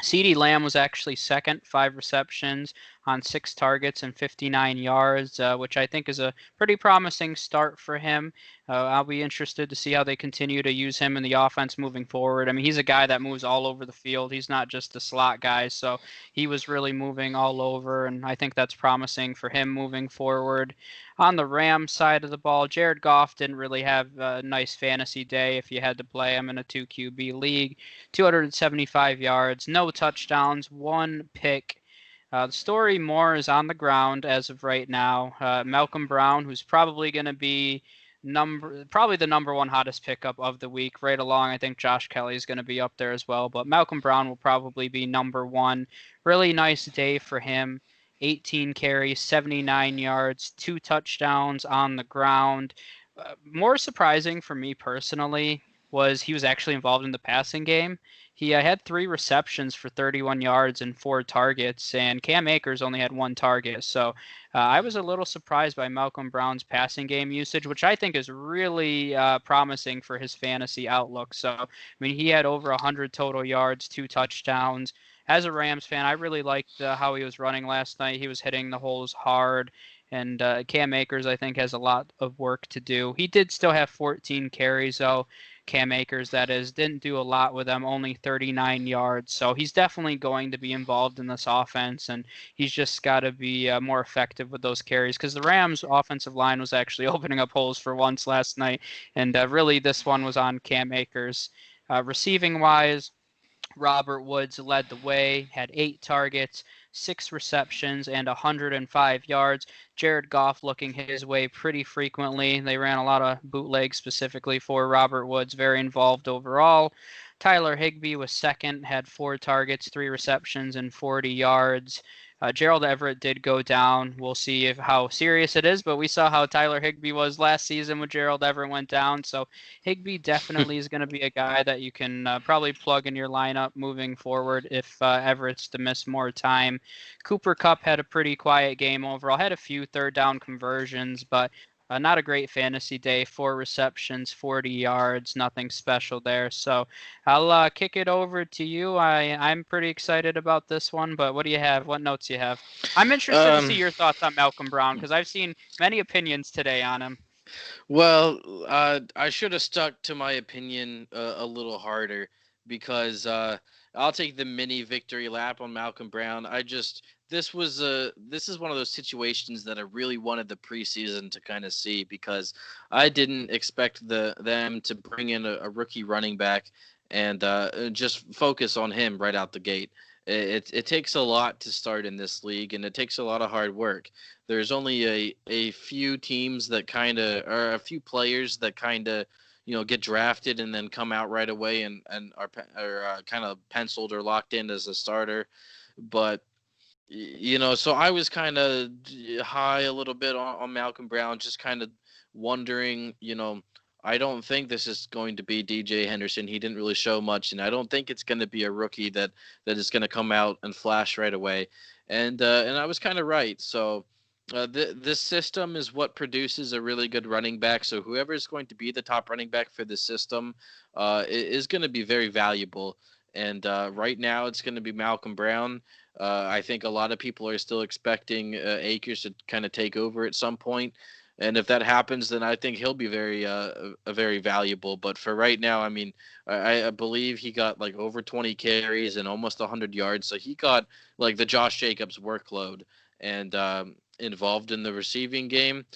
CeeDee Lamb was actually second, 5 receptions on 6 targets and 59 yards, which I think is a pretty promising start for him. I'll be interested to see how they continue to use him in the offense moving forward. I mean, he's a guy that moves all over the field. He's not just a slot guy, so he was really moving all over, and I think that's promising for him moving forward. On the Rams side of the ball, Jared Goff didn't really have a nice fantasy day if you had to play him in a 2 QB league. 275 yards, no touchdowns, 1 pick. The story more is on the ground as of right now. Malcolm Brown, who's probably going to be probably the number one hottest pickup of the week, right along. I think Josh Kelly is going to be up there as well, but Malcolm Brown will probably be number one. Really nice day for him. 18 carries, 79 yards, 2 touchdowns on the ground. More surprising for me personally was he was actually involved in the passing game. He had 3 receptions for 31 yards and 4 targets, and Cam Akers only had 1 target. So I was a little surprised by Malcolm Brown's passing game usage, which I think is really promising for his fantasy outlook. So, I mean, he had over 100 total yards, 2 touchdowns. As a Rams fan, I really liked how he was running last night. He was hitting the holes hard. And Cam Akers, I think, has a lot of work to do. He did still have 14 carries, though. Cam Akers, that is, didn't do a lot with them, only 39 yards. So he's definitely going to be involved in this offense, and he's just got to be more effective with those carries because the Rams' offensive line was actually opening up holes for once last night, and really this one was on Cam Akers. Receiving wise, Robert Woods led the way, had 8 targets, 6 receptions, and 105 yards. Jared Goff looking his way pretty frequently. They ran a lot of bootlegs specifically for Robert Woods, very involved overall. Tyler Higbee was second, had 4 targets, 3 receptions, and 40 yards. Gerald Everett did go down. We'll see how serious it is, but we saw how Tyler Higbee was last season when Gerald Everett went down. So Higbee definitely is going to be a guy that you can probably plug in your lineup moving forward if Everett's to miss more time. Cooper Kupp had a pretty quiet game overall, had a few third down conversions, but not a great fantasy day. 4 receptions, 40 yards, nothing special there. So I'll kick it over to you. I'm pretty excited about this one, but what do you have? What notes you have? I'm interested to see your thoughts on Malcolm Brown because I've seen many opinions today on him. Well, I should have stuck to my opinion a little harder because I'll take the mini victory lap on Malcolm Brown. This is one of those situations that I really wanted the preseason to kind of see because I didn't expect them to bring in a rookie running back and just focus on him right out the gate. It takes a lot to start in this league, and it takes a lot of hard work. There's only a few teams that or a few players that get drafted and then come out right away and are kind of penciled or locked in as a starter. But so I was kind of high a little bit on Malcolm Brown, just kind of wondering, I don't think this is going to be DJ Henderson. He didn't really show much, and I don't think it's going to be a rookie that is going to come out and flash right away. And I was kind of right. So this system is what produces a really good running back. So whoever is going to be the top running back for the system is going to be very valuable. And right now it's going to be Malcolm Brown. I think a lot of people are still expecting Akers to kind of take over at some point. And if that happens, then I think he'll be very valuable. But for right now, I mean, I believe he got like over 20 carries and almost 100 yards. So he got like the Josh Jacobs workload and involved in the receiving game.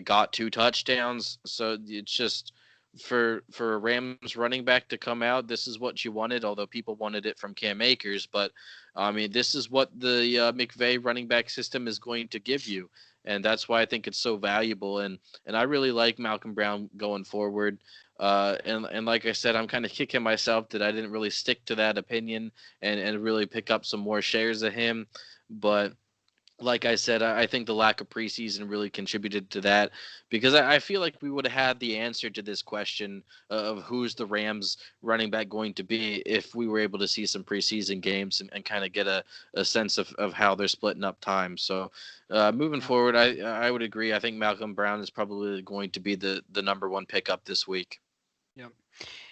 Got 2 touchdowns. So it's just for a Rams running back to come out, this is what you wanted, although people wanted it from Cam Akers. But, I mean, this is what the McVay running back system is going to give you. And that's why I think it's so valuable. And I really like Malcolm Brown going forward. And like I said, I'm kind of kicking myself that I didn't really stick to that opinion and really pick up some more shares of him. But like I said, I think the lack of preseason really contributed to that because I feel like we would have had the answer to this question of who's the Rams running back going to be if we were able to see some preseason games and kind of get a sense of how they're splitting up time. So moving Yeah. forward, I would agree. I think Malcolm Brown is probably going to be the number one pickup this week. Yep.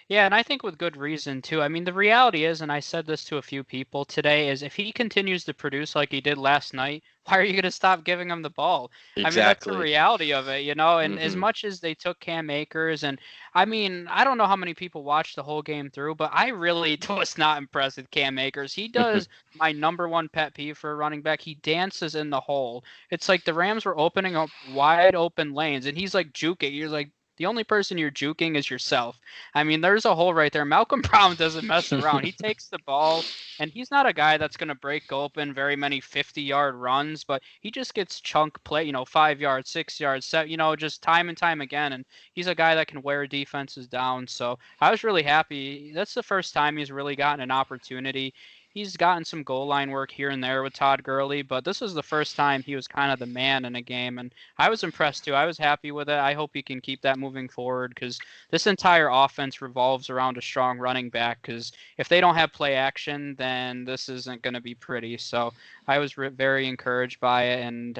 Yeah, and I think with good reason too. I mean, the reality is, and I said this to a few people today, is if he continues to produce like he did last night, why are you going to stop giving him the ball? I mean, that's the Exactly. reality of it, you know. And as Hmm. much as they took Cam Akers, and I mean, I don't know how many people watched the whole game through, but I really was not impressed with Cam Akers. He does my number one pet peeve for a running back. He dances in the hole. It's like the Rams were opening up wide open lanes, and he's like juking. You're like, the only person you're juking is yourself. I mean, there's a hole right there. Malcolm Brown doesn't mess around. He takes the ball, and he's not a guy that's going to break open very many 50-yard runs, but he just gets chunk play, 5 yards, 6 yards, just time and time again. And he's a guy that can wear defenses down. So I was really happy. That's the first time he's really gotten an opportunity. He's gotten some goal line work here and there with Todd Gurley, but this was the first time he was kind of the man in a game, and I was impressed too. I was happy with it. I hope he can keep that moving forward because this entire offense revolves around a strong running back. Because if they don't have play action, then this isn't going to be pretty. So I was very encouraged by it, and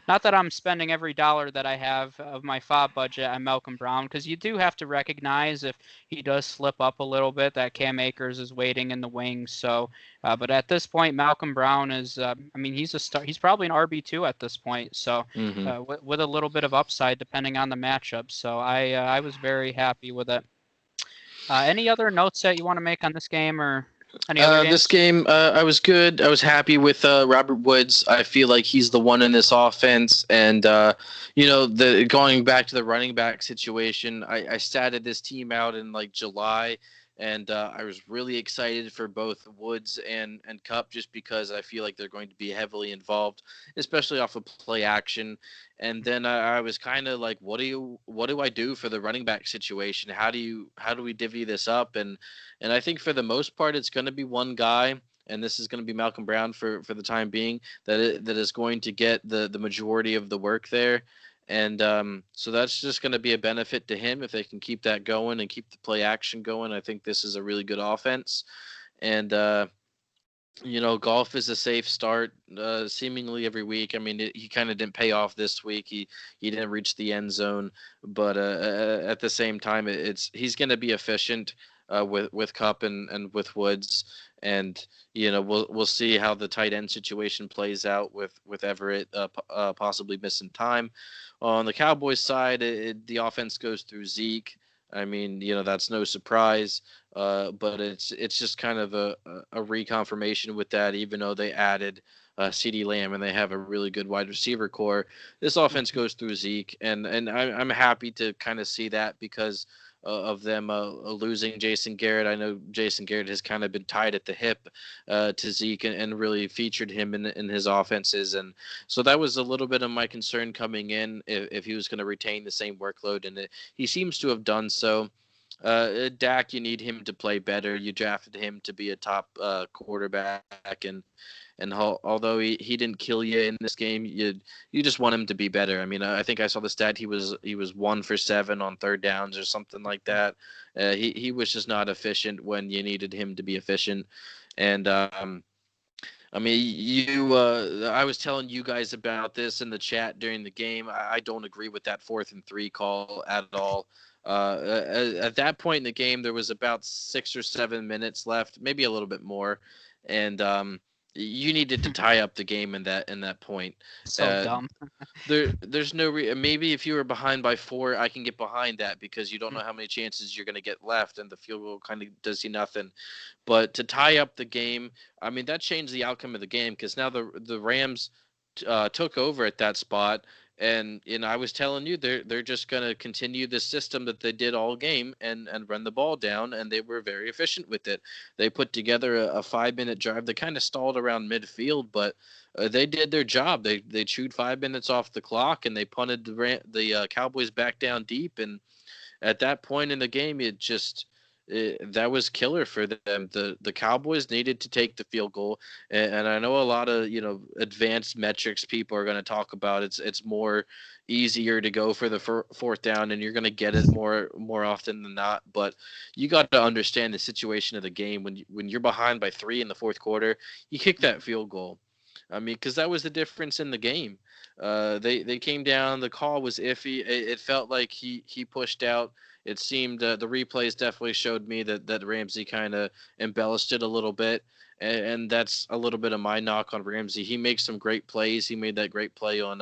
not that I'm spending every dollar that I have of my FOB budget on Malcolm Brown, because you do have to recognize if he does slip up a little bit that Cam Akers is waiting in the wings. So but at this point, Malcolm Brown is, I mean, he's a star. He's probably an RB2 at this point. So Hmm. with a little bit of upside depending on the matchup. So I was very happy with it. Any other notes that you want to make on this game or any other This games? game, I was good. I was happy with Robert Woods. I feel like he's the one in this offense, and the going back to the running back situation. I started this team out in like July, and I was really excited for both Woods and Cup just because I feel like they're going to be heavily involved, especially off of play action. And then I was kind of like, what do I do for the running back situation? How do we divvy this up? And I think for the most part, it's going to be one guy, and this is going to be Malcolm Brown for the time being, that is going to get the majority of the work there. And so that's just going to be a benefit to him if they can keep that going and keep the play action going. I think this is a really good offense. And, golf is a safe start seemingly every week. I mean, he kind of didn't pay off this week. He didn't reach the end zone, but at the same time, he's going to be efficient with Cup and with Woods, and we'll see how the tight end situation plays out with Everett possibly missing time. On the Cowboys side, the offense goes through Zeke. I mean, that's no surprise. But it's just kind of a reconfirmation with that, even though they added CeeDee Lamb and they have a really good wide receiver core. This offense Mhm. goes through Zeke, and I'm happy to kind of see that because of them losing Jason Garrett. I know Jason Garrett has kind of been tied at the hip to Zeke and really featured him in his offenses, and so that was a little bit of my concern coming in if he was going to retain the same workload, and he seems to have done so. Dak, you need him to play better. You drafted him to be a top quarterback, and although he didn't kill you in this game, you just want him to be better. I mean, I think I saw the stat he was 1 for 7 on third downs or something like that. He was just not efficient when you needed him to be efficient, and I mean, I was telling you guys about this in the chat during the game. I don't agree with that 4th and 3 call at all. At that point in the game, there was about 6 or 7 minutes left, maybe a little bit more, and you needed to tie up the game in that point. So Uh, dumb. there's no maybe if you were behind by 4, I can get behind that because you don't know how many chances you're going to get left, and the field goal kind of does you nothing. But to tie up the game, I mean that changed the outcome of the game because now the Rams took over at that spot, and I was telling you they're just going to continue the system that they did all game and run the ball down, and they were very efficient with it. They put together a 5-minute drive. They kind of stalled around midfield, but they did their job. They chewed 5 minutes off the clock and they punted the Cowboys back down deep. And at that point in the game, that was killer for them. The Cowboys needed to take the field goal, and I know a lot of advanced metrics people are going to talk about. It's more easier to go for the fourth down, and you're going to get it more often than not. But you got to understand the situation of the game when you're behind by 3 in the fourth quarter, you kick that field goal. I mean, because that was the difference in the game. They came down. The call was iffy. It felt like he pushed out. It seemed the replays definitely showed me that Ramsey kind of embellished it a little bit, and that's a little bit of my knock on Ramsey. He makes some great plays. He made that great play on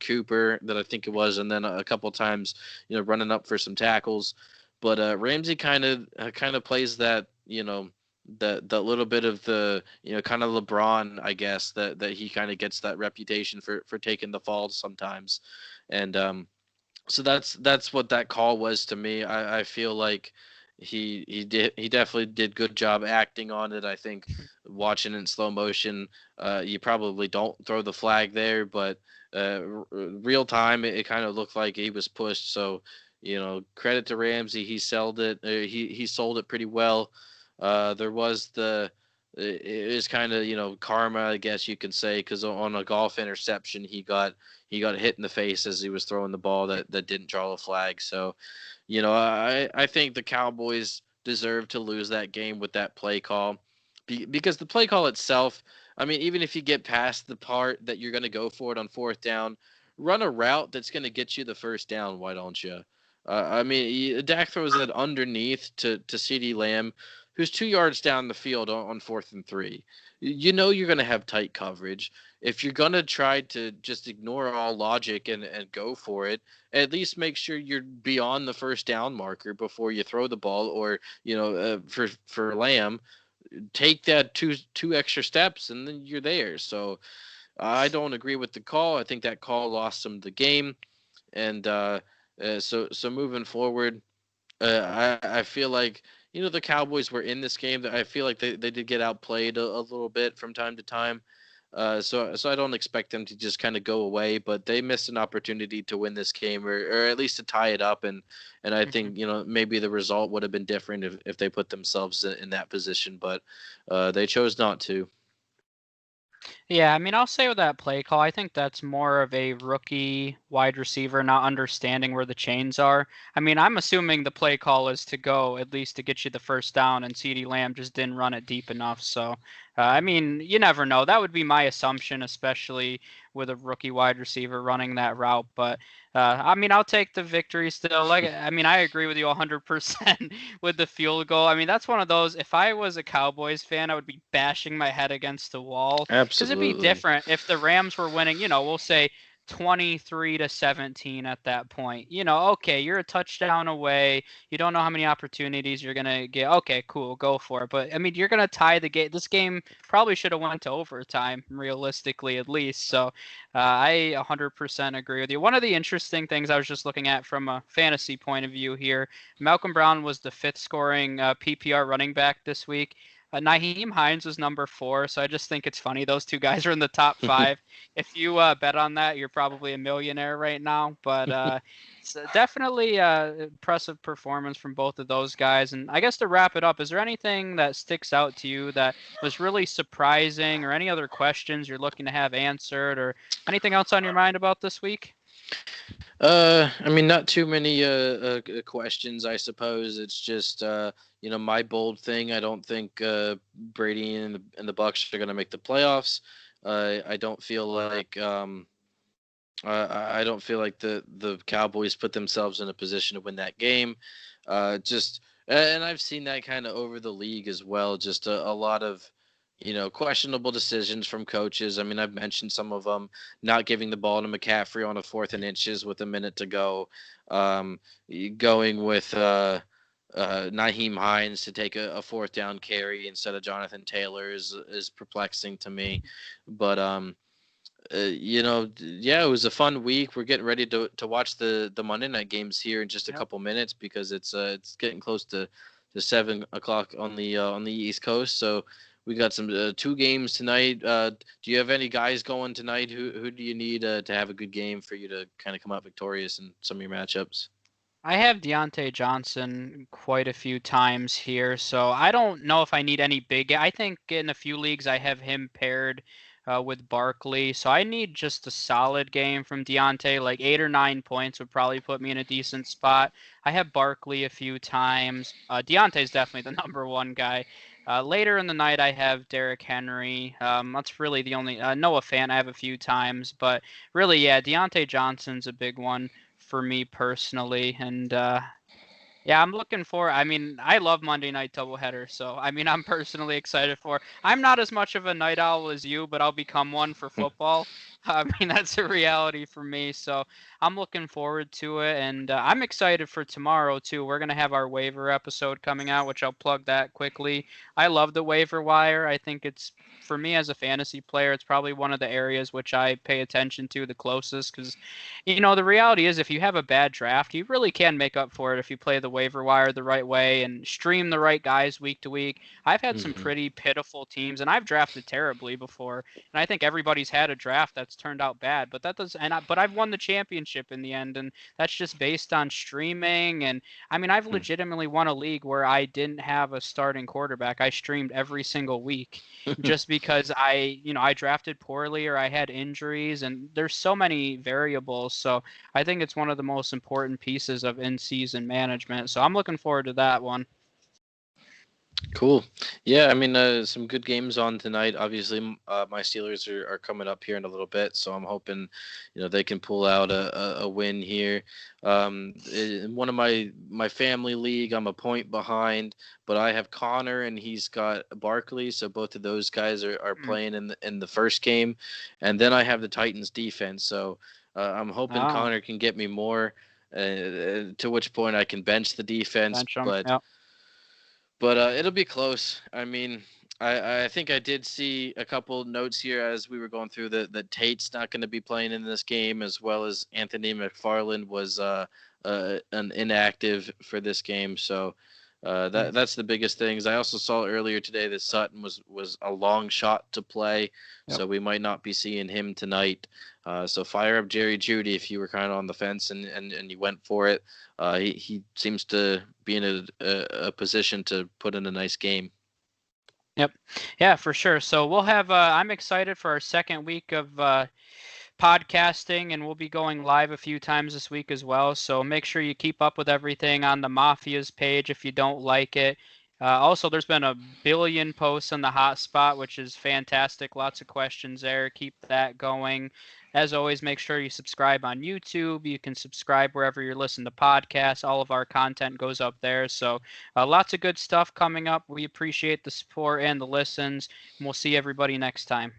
Cooper that I think it was, and then a couple times running up for some tackles. But Ramsey kind of plays that that little bit of the kind of LeBron, I guess, that he kind of gets that reputation for taking the falls sometimes, and so that's what that call was to me. I feel like he definitely did good job acting on it. I think watching it in slow motion, you probably don't throw the flag there, but real time it kind of looked like he was pushed. So credit to Ramsey, he sold it. He sold it pretty well. There was it is kind of karma, I guess you could say, because on a golf interception he got hit in the face as he was throwing the ball that didn't draw a flag. So I think the Cowboys deserve to lose that game with that play call, because the play call itself, I mean, even if you get past the part that you're going to go for it on fourth down, run a route that's going to get you the first down. Why don't you? I mean, Dak throws it underneath to CeeDee Lamb, who's 2 yards down the field on 4th and 3. You're going to have tight coverage. If you're going to try to just ignore all logic and go for it, at least make sure you're beyond the first down marker before you throw the ball, or for Lamb, take that two extra steps and then you're there. So I don't agree with the call. I think that call lost them the game, and so moving forward, I feel like the Cowboys were in this game. That I feel like they did get outplayed a little bit from time to time. So I don't expect them to just kind of go away, but they missed an opportunity to win this game, or at least to tie it up, and I think maybe the result would have been different if they put themselves in that position, but they chose not to. Yeah, I mean, I'll say with that play call, I think that's more of a rookie wide receiver not understanding where the chains are. I mean, I'm assuming the play call is to go at least to get you the first down, and CeeDee Lamb just didn't run it deep enough. So, I mean, you never know. That would be my assumption, especially with a rookie wide receiver running that route. But I mean, I'll take the victory still. Like, I mean, I agree with you 100% with the field goal. I mean, that's one of those. If I was a Cowboys fan, I would be bashing my head against the wall, because it'd be Absolutely. different if the Rams were winning. We'll say 23-17 at that point. Okay, you're a touchdown away. You don't know how many opportunities you're gonna get. Okay, cool, go for it. But I mean, you're gonna tie the game. This game probably should have went to overtime, realistically at least. So I 100% agree with you. One of the interesting things I was just looking at from a fantasy point of view here, Malcolm Brown was the 5th scoring PPR running back this week. Nyheim Hines was number 4, so I just think it's funny. Those two guys are in the top 5. If you bet on that, you're probably a millionaire right now. But it's definitely impressive performance from both of those guys. And I guess to wrap it up, is there anything that sticks out to you that was really surprising, or any other questions you're looking to have answered, or anything else on your mind about this week? I mean, not too many questions, I suppose. It's just my bold thing. I don't think Brady and the Bucks are going to make the playoffs. I don't feel like I don't feel like the Cowboys put themselves in a position to win that game. And I've seen that kind of over the league as well. Just a lot of questionable decisions from coaches. I mean, I've mentioned some of them: not giving the ball to McCaffrey on a 4th and inches with a minute to go, going with Nyheim Hines to take a 4th down carry instead of Jonathan Taylor is perplexing to me. But yeah, it was a fun week. We're getting ready to watch the Monday night games here in just a Yep. couple minutes, because it's getting close to 7 o'clock on the East Coast. So we got some 2 games tonight. Do you have any guys going tonight? Who do you need to have a good game for you to kind of come out victorious in some of your matchups? I have Deontay Johnson quite a few times here, so I don't know if I need any big. I think in a few leagues I have him paired with Barkley, so I need just a solid game from Deontay. Like 8 or 9 points would probably put me in a decent spot. I have Barkley a few times. Deontay's definitely the number one guy. Later in the night, I have Derrick Henry. That's really the only Noah Fant I have a few times, but really, yeah, Deontay Johnson's a big one for me personally. And yeah, I'm looking for. I mean, I love Monday night doubleheader, so I mean, I'm personally excited for. I'm not as much of a night owl as you, but I'll become one for football. I mean, that's a reality for me, so I'm looking forward to it, and I'm excited for tomorrow too. We're gonna have our waiver episode coming out, which I'll plug that quickly. I love the waiver wire. I think it's for me as a fantasy player, it's probably one of the areas which I pay attention to the closest because the reality is if you have a bad draft, you really can make up for it if you play the waiver wire the right way and stream the right guys week to week. I've had some Hmm. pretty pitiful teams and I've drafted terribly before. And I think everybody's had a draft that's turned out bad, but that does but I've won the championship in the end, and that's just based on streaming. And I mean, I've legitimately won a league where I didn't have a starting quarterback. I streamed every single week just because I drafted poorly or I had injuries, and there's so many variables. So I think it's one of the most important pieces of in-season management. So I'm looking forward to that one. Cool. Yeah, I mean, some good games on tonight. Obviously, my Steelers are coming up here in a little bit, so I'm hoping, they can pull out a win here. In one of my family league, I'm a point behind, but I have Connor and he's got Barkley, so both of those guys are Hmm. playing in the first game, and then I have the Titans defense. So I'm hoping Oh, Connor can get me more, to which point I can bench the defense, bench 'em. but. Yep. It'll be close. I mean, I think I did see a couple notes here as we were going through that Tate's not going to be playing in this game, as well as Anthony McFarland was an inactive for this game. So Hmm. that's the biggest things. I also saw earlier today that Sutton was a long shot to play, Yep. so we might not be seeing him tonight. So fire up Jerry Judy if you were kind of on the fence and you went for it. He seems to be in a position to put in a nice game. Yep. Yeah, for sure. So we'll have. I'm excited for our second week of podcasting, and we'll be going live a few times this week as well. So make sure you keep up with everything on the Mafia's page if you don't like it. Also, there's been a billion posts on the hotspot, which is fantastic. Lots of questions there. Keep that going. As always, make sure you subscribe on YouTube. You can subscribe wherever you're listening to podcasts. All of our content goes up there. So lots of good stuff coming up. We appreciate the support and the listens. And we'll see everybody next time.